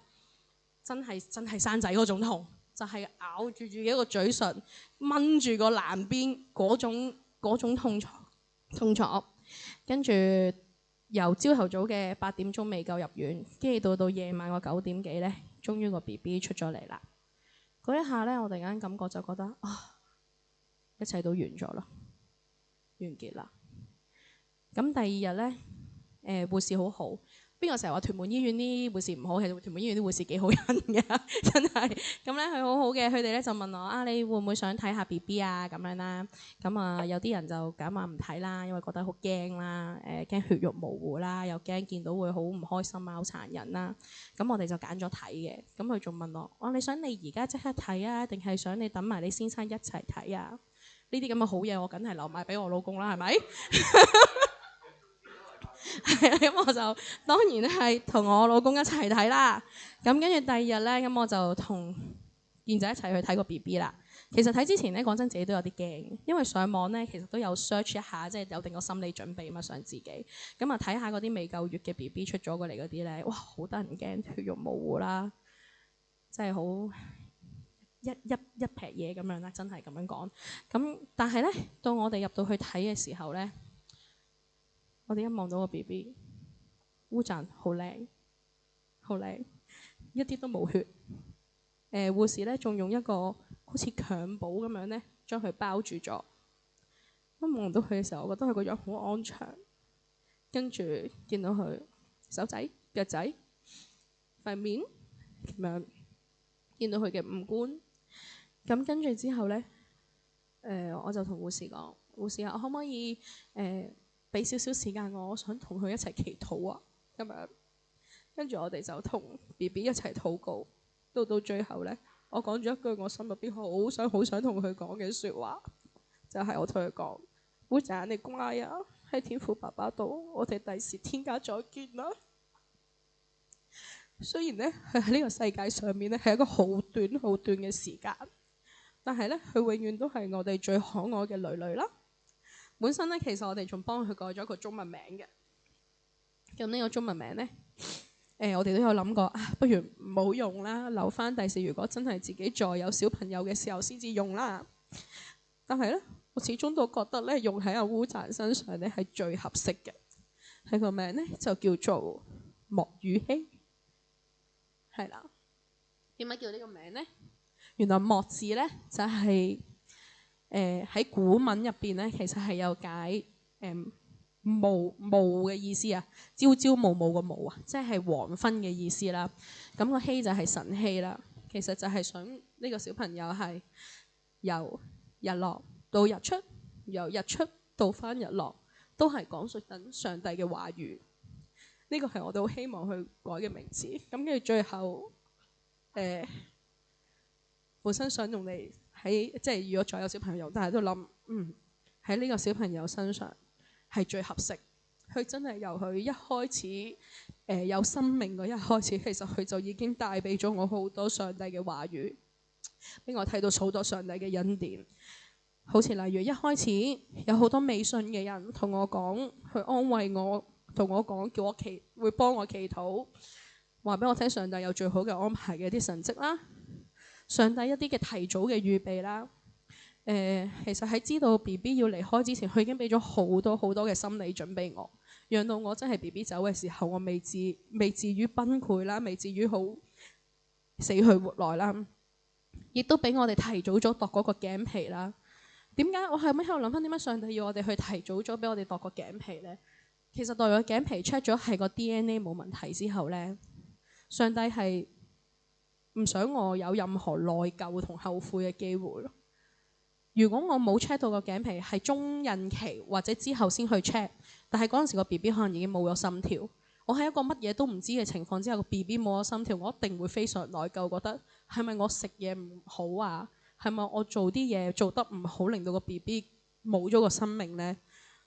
真係生仔嗰種痛，就係咬住自己個嘴唇，掹住個欄邊嗰種痛楚。跟住由朝頭早嘅8點鐘未夠入院，跟住到夜晚個9點幾咧，終於個 BB 出咗嚟啦。嗰一下咧，我突然間感覺就覺得啊，一切都完咗咯，完結啦。咁第二日咧，護士好好。邊個成日話屯門醫院啲護士唔好？其實屯門醫院啲護士幾好人嘅，真係。咁咧佢好好嘅，佢哋咧就問我啊，你會唔會想睇下 BB 啊咁樣啦？咁啊有啲人就揀話唔睇啦，因為覺得好驚啦，驚血肉模糊啦，又驚見到會好唔開心啊，好殘忍啦。咁我哋就揀咗睇嘅。咁佢仲問我，你想你而家即刻睇啊，定係想你等埋你先生一齊睇啊？呢啲咁嘅好嘢，我梗係留埋俾我老公啦，係咪？係啊，咁我就當然係同我老公一齊睇啦。咁跟住第二日咧，咁我就同健仔一齊去睇個 BB 啦。其實睇之前咧，講真自己都有啲驚，因為上網咧其實都有 search 一下，即係有定個心理準備嘛，想自己咁啊睇下嗰啲未夠月嘅 BB 出咗過嚟嗰啲咧，哇好得人驚，血肉模糊啦，真係好一劈嘢咁樣啦，真係咁樣講。咁但係咧，到我哋入到去睇嘅時候咧，我哋一望到個 BB， 烏贊好靚，好靚，一啲都冇血。護士咧仲用一個好似襁褓咁樣咧，將佢包住咗。一望到佢嘅時候，我覺得佢個樣好安詳。跟住見到佢手仔、腳仔、塊面咁樣，見到佢嘅五官。咁跟住之後咧，我就同護士講：護士啊，我可唔可以俾少少時間我想同佢一齊祈禱啊，咁樣。跟住我哋就同 BB 一齊禱告，到最後咧，我講咗一句我心入邊好想同佢講嘅説話，就係我同佢講：烏仔你乖啊，喺天父爸爸度，我哋第時天家再見啦。雖然咧佢喺呢個世界上面咧係一個好短嘅時間，但係咧佢永遠都係我哋最可愛嘅女女啦。本身咧，其實我哋仲幫佢改咗個中文名嘅。咁呢個中文名咧，我哋都有諗過啊，不如唔好用啦，留翻第時如果真係自己再有小朋友嘅時候先至用啦。但係咧，我始終都覺得咧，用喺阿烏贊身上咧係最合適嘅。佢個名咧就叫做莫雨希，係啦。點解叫呢個名咧？原來莫字咧就係喺古文入邊咧，其實係有解暮嘅意思啊，朝朝暮暮個暮啊，即係黃昏嘅意思啦。咁個希就係晨曦啦，其實就係想呢個小朋友係由日落到日出，由日出到翻日落，都係講述緊上帝嘅話語。呢個係我哋好希望去改嘅名字。咁跟住最後本身想用嚟即係如果再有小朋友，但係都諗喺呢個小朋友身上係最合適。佢真係由佢一開始有生命嗰一開始，其實佢就已經帶俾咗我好多上帝嘅話語，俾我睇到好多上帝嘅恩典。好似例如一開始有好多未信嘅人同我講，去安慰我，同我講叫我會幫我祈禱，話俾我聽上帝有最好嘅安排嘅一啲神蹟啦，上帝一啲嘅提早嘅預備啦。其實喺知道 BB 要離開之前，佢已經俾咗好多好多嘅心理準備我，讓到我真係 BB 走嘅時候，我未至於崩潰啦，未至於好死去活來啦，亦都俾我哋提早咗度嗰個頸皮啦。點解我係咪喺度諗翻點解上帝要我哋去提早咗俾我哋度個頸皮呢？其實度個頸皮 check 咗係個 DNA 冇問題之後呢，上帝係唔想我有任何內疚同後悔嘅機會咯。如果我冇 check 到個頸皮係中孕期或者之後先去 check， 但係嗰陣時個 BB 可能已經冇咗心跳，我喺一個乜嘢都唔知嘅情況之下，個 BB 冇咗心跳，我一定會非常內疚，覺得係咪我食嘢唔好啊？係咪我做啲嘢做得唔好，令到個 BB 冇咗個生命呢？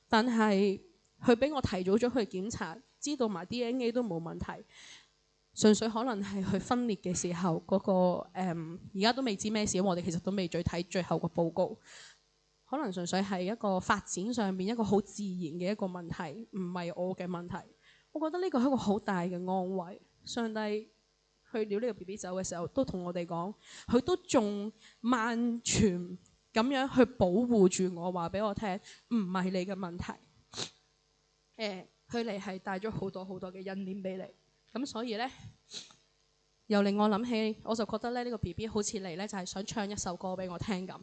但係佢俾我提早咗去檢查，知道埋 DNA 都冇問題。純粹可能係佢分裂嘅時候嗰個而家都未知咩事，我哋其實都未再睇最後個報告。可能純粹係一個發展上面一個好自然嘅一個問題，唔係我嘅問題。我覺得呢個係一個好大嘅安慰。上帝去了呢個 BB 走嘅時候，都同我哋講，佢都仲萬全咁樣去保護住我，話俾我聽，唔係你嘅問題。佢嚟係帶咗好多好多嘅恩典俾你。咁所以呢，又令我諗起，我就覺得咧呢個 BB 好似嚟呢，就係想唱一首歌俾我聽咁。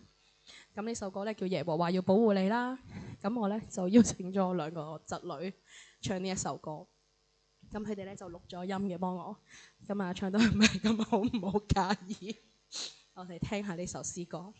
咁呢首歌呢，叫耶和華要保護你啦。咁我呢，就邀請咗我兩個侄女唱呢一首歌。咁佢哋呢，就錄咗音嘅幫我。咁啊唱得唔係咁好，唔好介意。我哋聽下呢首詩歌。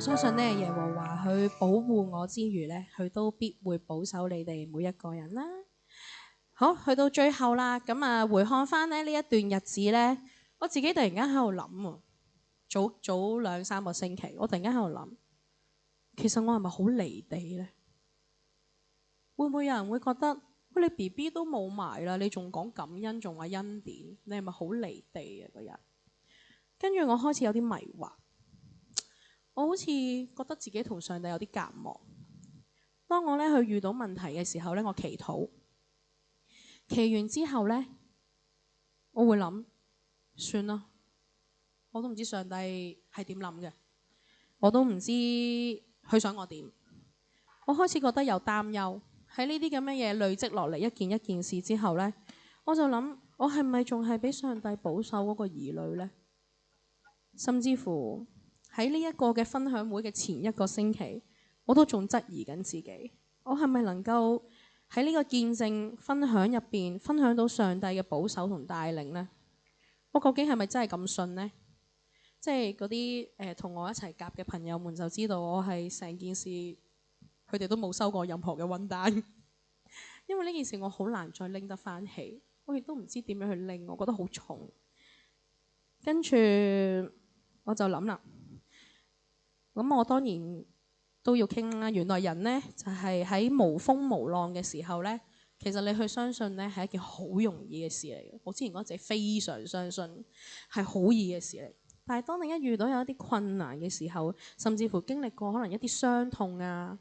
相信呢，耶和華佢保護我之餘呢，佢都必會保守你哋每一個人啦。好，去到最後啦，咁啊回看翻呢一段日子呢，我自己突然間喺度諗喎，早2-3個星期，我突然間喺度諗，其實我係咪好離地呢？會唔會有人會覺得，喂，你 BB 都冇埋啦，你仲講感恩，仲話恩典，你係咪好離地啊個人？跟住我開始有啲迷惑，我好似覺得自己同上帝有啲隔膜。當我去遇到問題嘅時候呢，我祈禱，祈完之後呢，我會諗，算啦，我都唔知上帝係點諗嘅，我都唔知佢想我點。我開始覺得有擔憂，喺呢啲咁嘅嘢累積落嚟一件一件事之後呢，我就諗，我係咪仲係俾上帝保守嗰個兒女呢？甚至乎喺呢一個嘅分享會嘅前一個星期，我都仲質疑緊自己，我係咪能夠喺呢個見證分享入邊分享到上帝嘅保守同帶領呢？我究竟係咪真係咁信呢？即係嗰啲同我一齊夾嘅朋友們就知道，我係成件事佢哋都冇收過任何嘅溫單，因為呢件事我好難再拎得翻起，我亦都唔知點樣去拎，我覺得好重。跟住我就諗啦，咁我當然都要傾啦。原來人呢，就係喺無風無浪嘅時候呢，其實你去相信呢係一件好容易嘅事嚟嘅。我之前覺得自己非常相信係好易嘅事嚟，但係當你一遇到有一啲困難嘅時候，甚至乎經歷過可能一啲傷痛啊、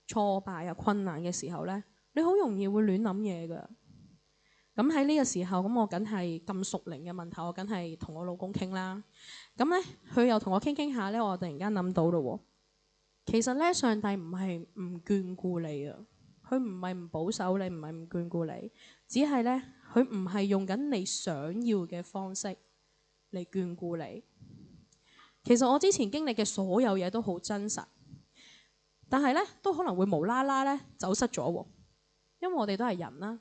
挫敗啊、困難嘅時候呢，你好容易會亂諗嘢㗎。咁喺呢個時候，咁我梗係咁屬靈嘅問題，我梗係同我老公傾啦。咁呢，佢又同我傾下呢，我突然間諗到咯。其實呢，上帝唔係唔眷顧你啊，佢唔係唔保守你，唔係唔眷顧你，只係呢，佢唔係用緊你想要嘅方式嚟眷顧你。其實我之前經歷嘅所有嘢都好真實，但係呢，都可能會無啦啦呢走失咗喎，因為我哋都係人啦。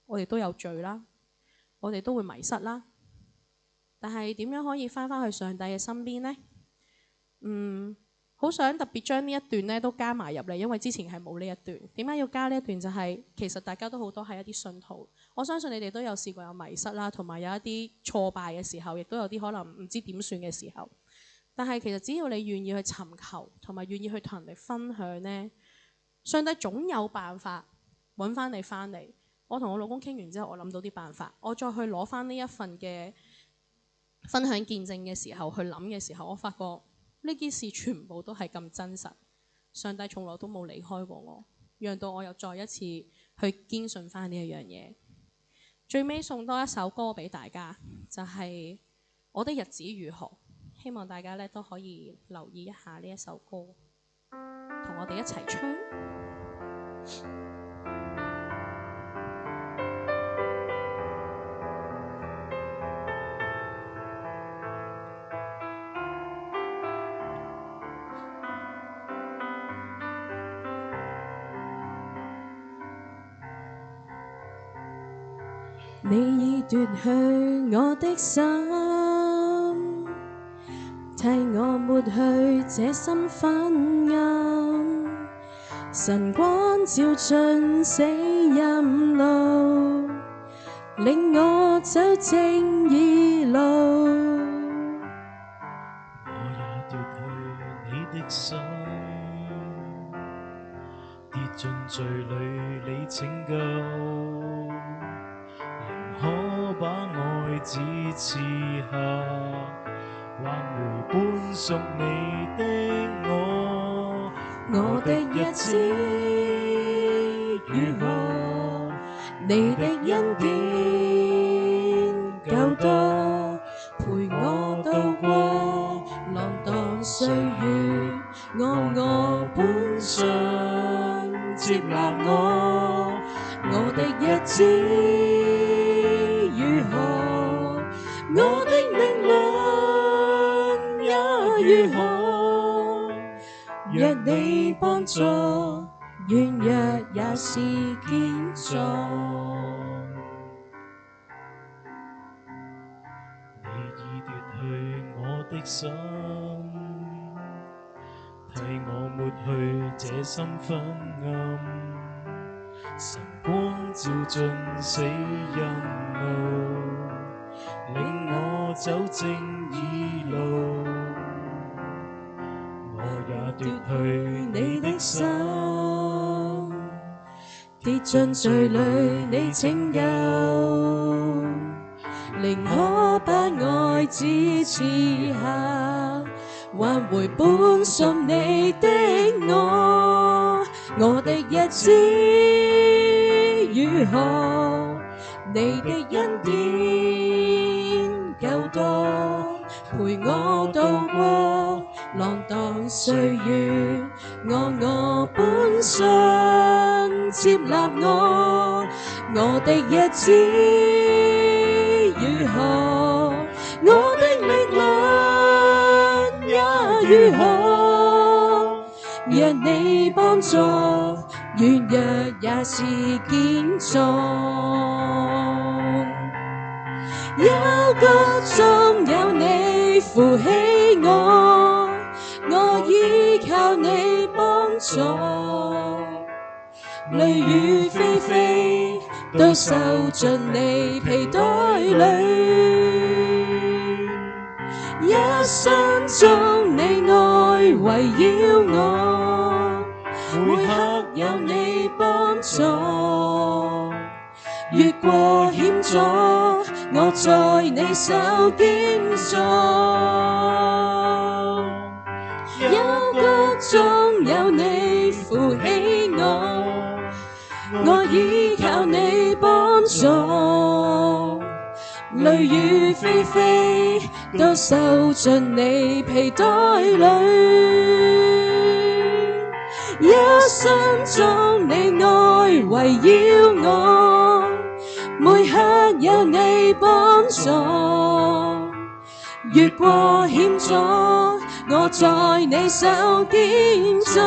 我哋都有罪啦，我哋都會迷失啦。但係點樣可以翻返去上帝嘅身邊呢？好想特別將呢一段呢都加埋入嚟，因為之前係冇呢一段。點解要加呢一段？就係其實大家都好多係一啲信徒，我相信你哋都有試過有迷失啦，同埋有一啲挫敗嘅時候，亦都有啲可能唔知點算嘅時候。但係其實只要你願意去尋求，同埋願意去同人哋分享呢，上帝總有辦法揾翻你翻嚟。我同我老公傾完之後，我諗到啲辦法，我再去攞翻呢一份嘅分享見證嘅時候，去諗嘅時候，我發覺呢件事全部都係咁真實。上帝從來都冇離開過我，讓到我又再一次去堅信翻呢一樣嘢。最尾送多一首歌俾大家，就係我的日子如何，希望大家呢都可以留意一下呢一首歌，同我哋一齊唱。你已奪去我的心，替我抹去這心昏暗，神光照進死蔭路，令我走正義路。我也奪去你的心，跌進罪裏你拯救，可把愛子賜下，還回本屬你的我。我的日子如何？你的恩典夠多，陪我渡過浪蕩歲月。我本信接納我，我的日子如何？我的力量也如何？若你幫助，軟弱也是堅壯。你已奪去我的心，替抹去這心昏暗，晨光照進死蔭路，領我走正義路。我也奪去你的心，跌進罪裏你拯救，寧可把愛子賜下，還回本屬你的我。我的日子如何？你的恩典夠多，陪我渡過浪蕩歲月。我本信接納我，我的日子如何？我的力量也如何？若你幫助，軟弱也是堅壯。幽谷中有你扶起我，我依靠你幫助。淚雨霏霏都收進你皮袋裏，一生中你愛圍繞我，每刻有你幫助。越過險阻，我在你手堅壯。幽谷中有你扶起我，我依靠你幫助。淚雨霏霏都收進你皮袋裏，一生中你愛圍繞我，每刻有你幫助。越過險阻，我在你手堅壯。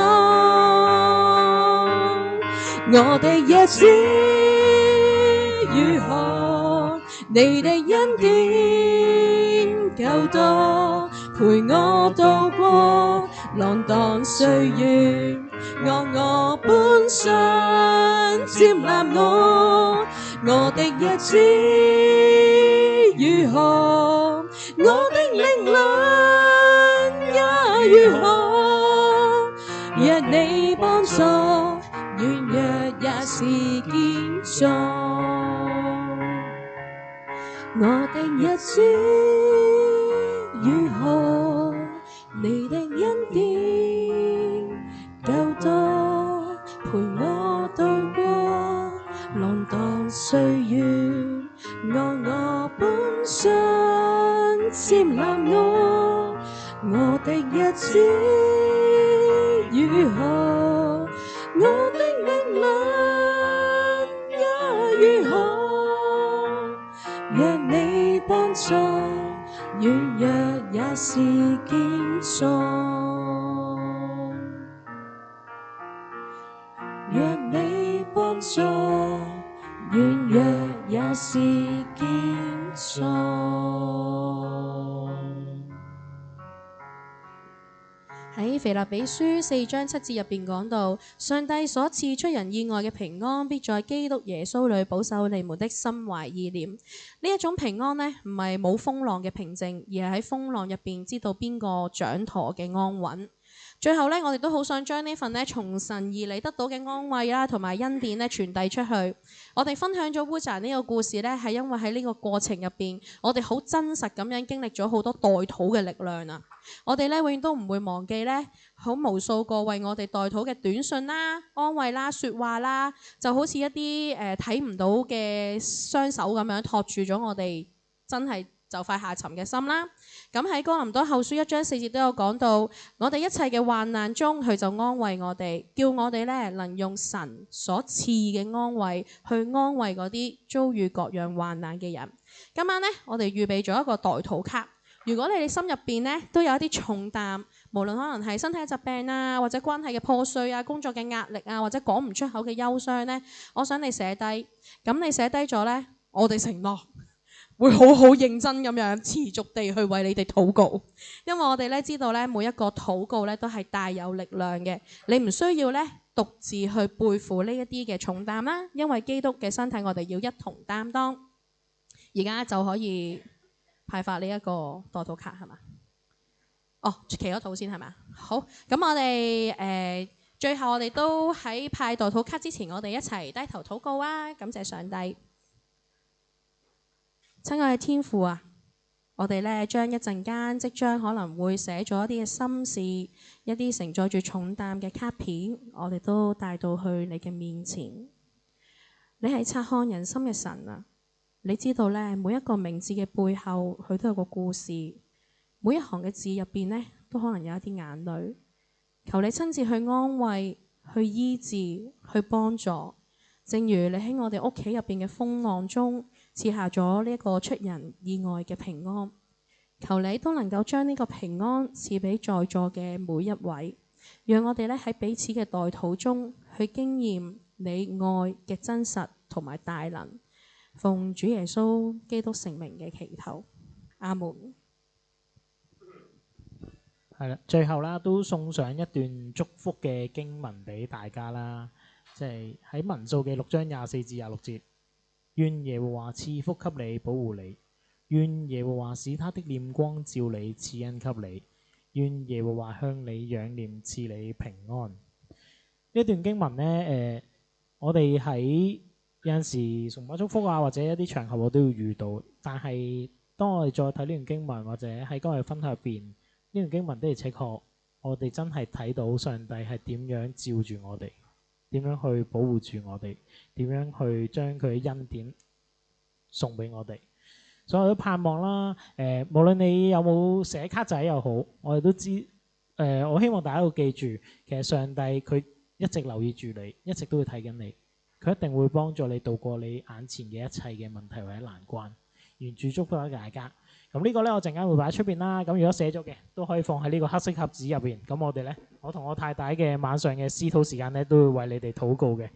我的日子如何？你的恩典夠多，陪我渡過浪蕩歲月。我本信接納我，我的日子如何？我的力量也如何？若你幫助，軟弱也是堅壯。我的日子如何？你的恩典夠多，陪我渡過浪蕩歲月。我本信接納我，我的日子如何？我的力量也如何？若你幫助，軟弱也是堅壯。若你幫助，軟弱也是堅壯。喺腓立比書4章7節入邊講到，上帝所賜出人意外嘅平安，必在基督耶穌裏保守你們的心懷意念。呢一種平安呢，唔係冇風浪嘅平靜，而係喺風浪入邊知道邊個掌舵嘅安穩。最後呢，我哋都好想將呢份呢從神而嚟得到嘅安慰啦，同埋恩典呢傳遞出去。我哋分享咗烏扎呢個故事呢，係因為喺呢個過程入邊，我哋好真實咁樣經歷咗好多代禱嘅力量啊！我哋呢永遠都唔會忘記呢，好無數個為我哋代禱嘅短信啦、安慰啦、説話啦，就好似一啲睇唔到嘅雙手咁樣托住咗我哋，真係就快下沉嘅心啦。咁喺哥林多後書1章4節都有講到，我哋一切嘅患難中，佢就安慰我哋，叫我哋呢能用神所賜嘅安慰去安慰嗰啲遭遇各樣患難嘅人。今晚呢，我哋預備咗一個代禱卡。如果你哋心入邊呢都有一啲重擔，無論可能係身體疾病啊，或者關係嘅破碎啊，工作嘅壓力啊，或者講唔出口嘅憂傷呢，我想你寫低。咁你寫低咗呢，我哋承諾會好好認真咁樣持續地去為你哋禱告，因為我哋咧知道咧每一個禱告咧都係大有力量嘅，你唔需要咧獨自去背負呢一啲嘅重擔啦，因為基督嘅身體我哋要一同擔當。而家就可以派發呢一個代禱卡係嘛？哦，祈咗禱先係嘛？好，咁我哋最後我哋都喺派代禱卡之前，我哋一齊低頭禱告啊！感謝上帝。親愛嘅天父啊，我哋咧將一陣間即將可能會寫咗一啲嘅心事，一啲承載住重擔嘅卡片，我哋都帶到去你嘅面前。你係察看人心嘅神啊，你知道咧每一個名字嘅背後，佢都有個故事，每一行嘅字入邊咧都可能有一啲眼淚。求你親自去安慰、去醫治、去幫助，正如你喺我哋屋企入邊嘅風浪中賜下咗呢一個出人意外嘅平安，求你都能夠將呢個平安賜俾在座嘅每一位，讓我哋咧喺彼此嘅代禱中去經驗你愛嘅真實同埋大能。奉主耶穌基督聖名嘅祈禱，阿門。係啦，最後啦都送上一段祝福嘅經文俾大家啦，即係喺民數嘅6章24至26節。願耶和華賜福給你，保護你；願耶和華使他的臉光照你，賜恩給你；願耶和華向你仰臉，賜你平安。呢段經文呢，我哋喺有陣時崇拜祝福啊，或者一啲場合我都要遇到。但係當我哋再睇呢段經文，或者喺今日分享入邊，呢段經文的而且確，我哋真係睇到上帝係點樣照住我哋，點樣去保護住我哋，點樣去將佢嘅恩典送俾我哋。所以我都盼望啦，無論你有冇寫卡仔又好，我哋都知，我希望大家都記住，其實上帝佢一直留意住你，一直都會睇緊你，佢一定會幫助你渡過你眼前嘅一切嘅問題或者難關。願主祝福大家。咁呢個咧，我陣間會擺喺出邊啦。咁如果寫咗嘅，都可以放喺呢個黑色盒子入邊。咁我哋咧，我同我太太嘅晚上嘅私禱時間咧，都會為你哋禱告嘅。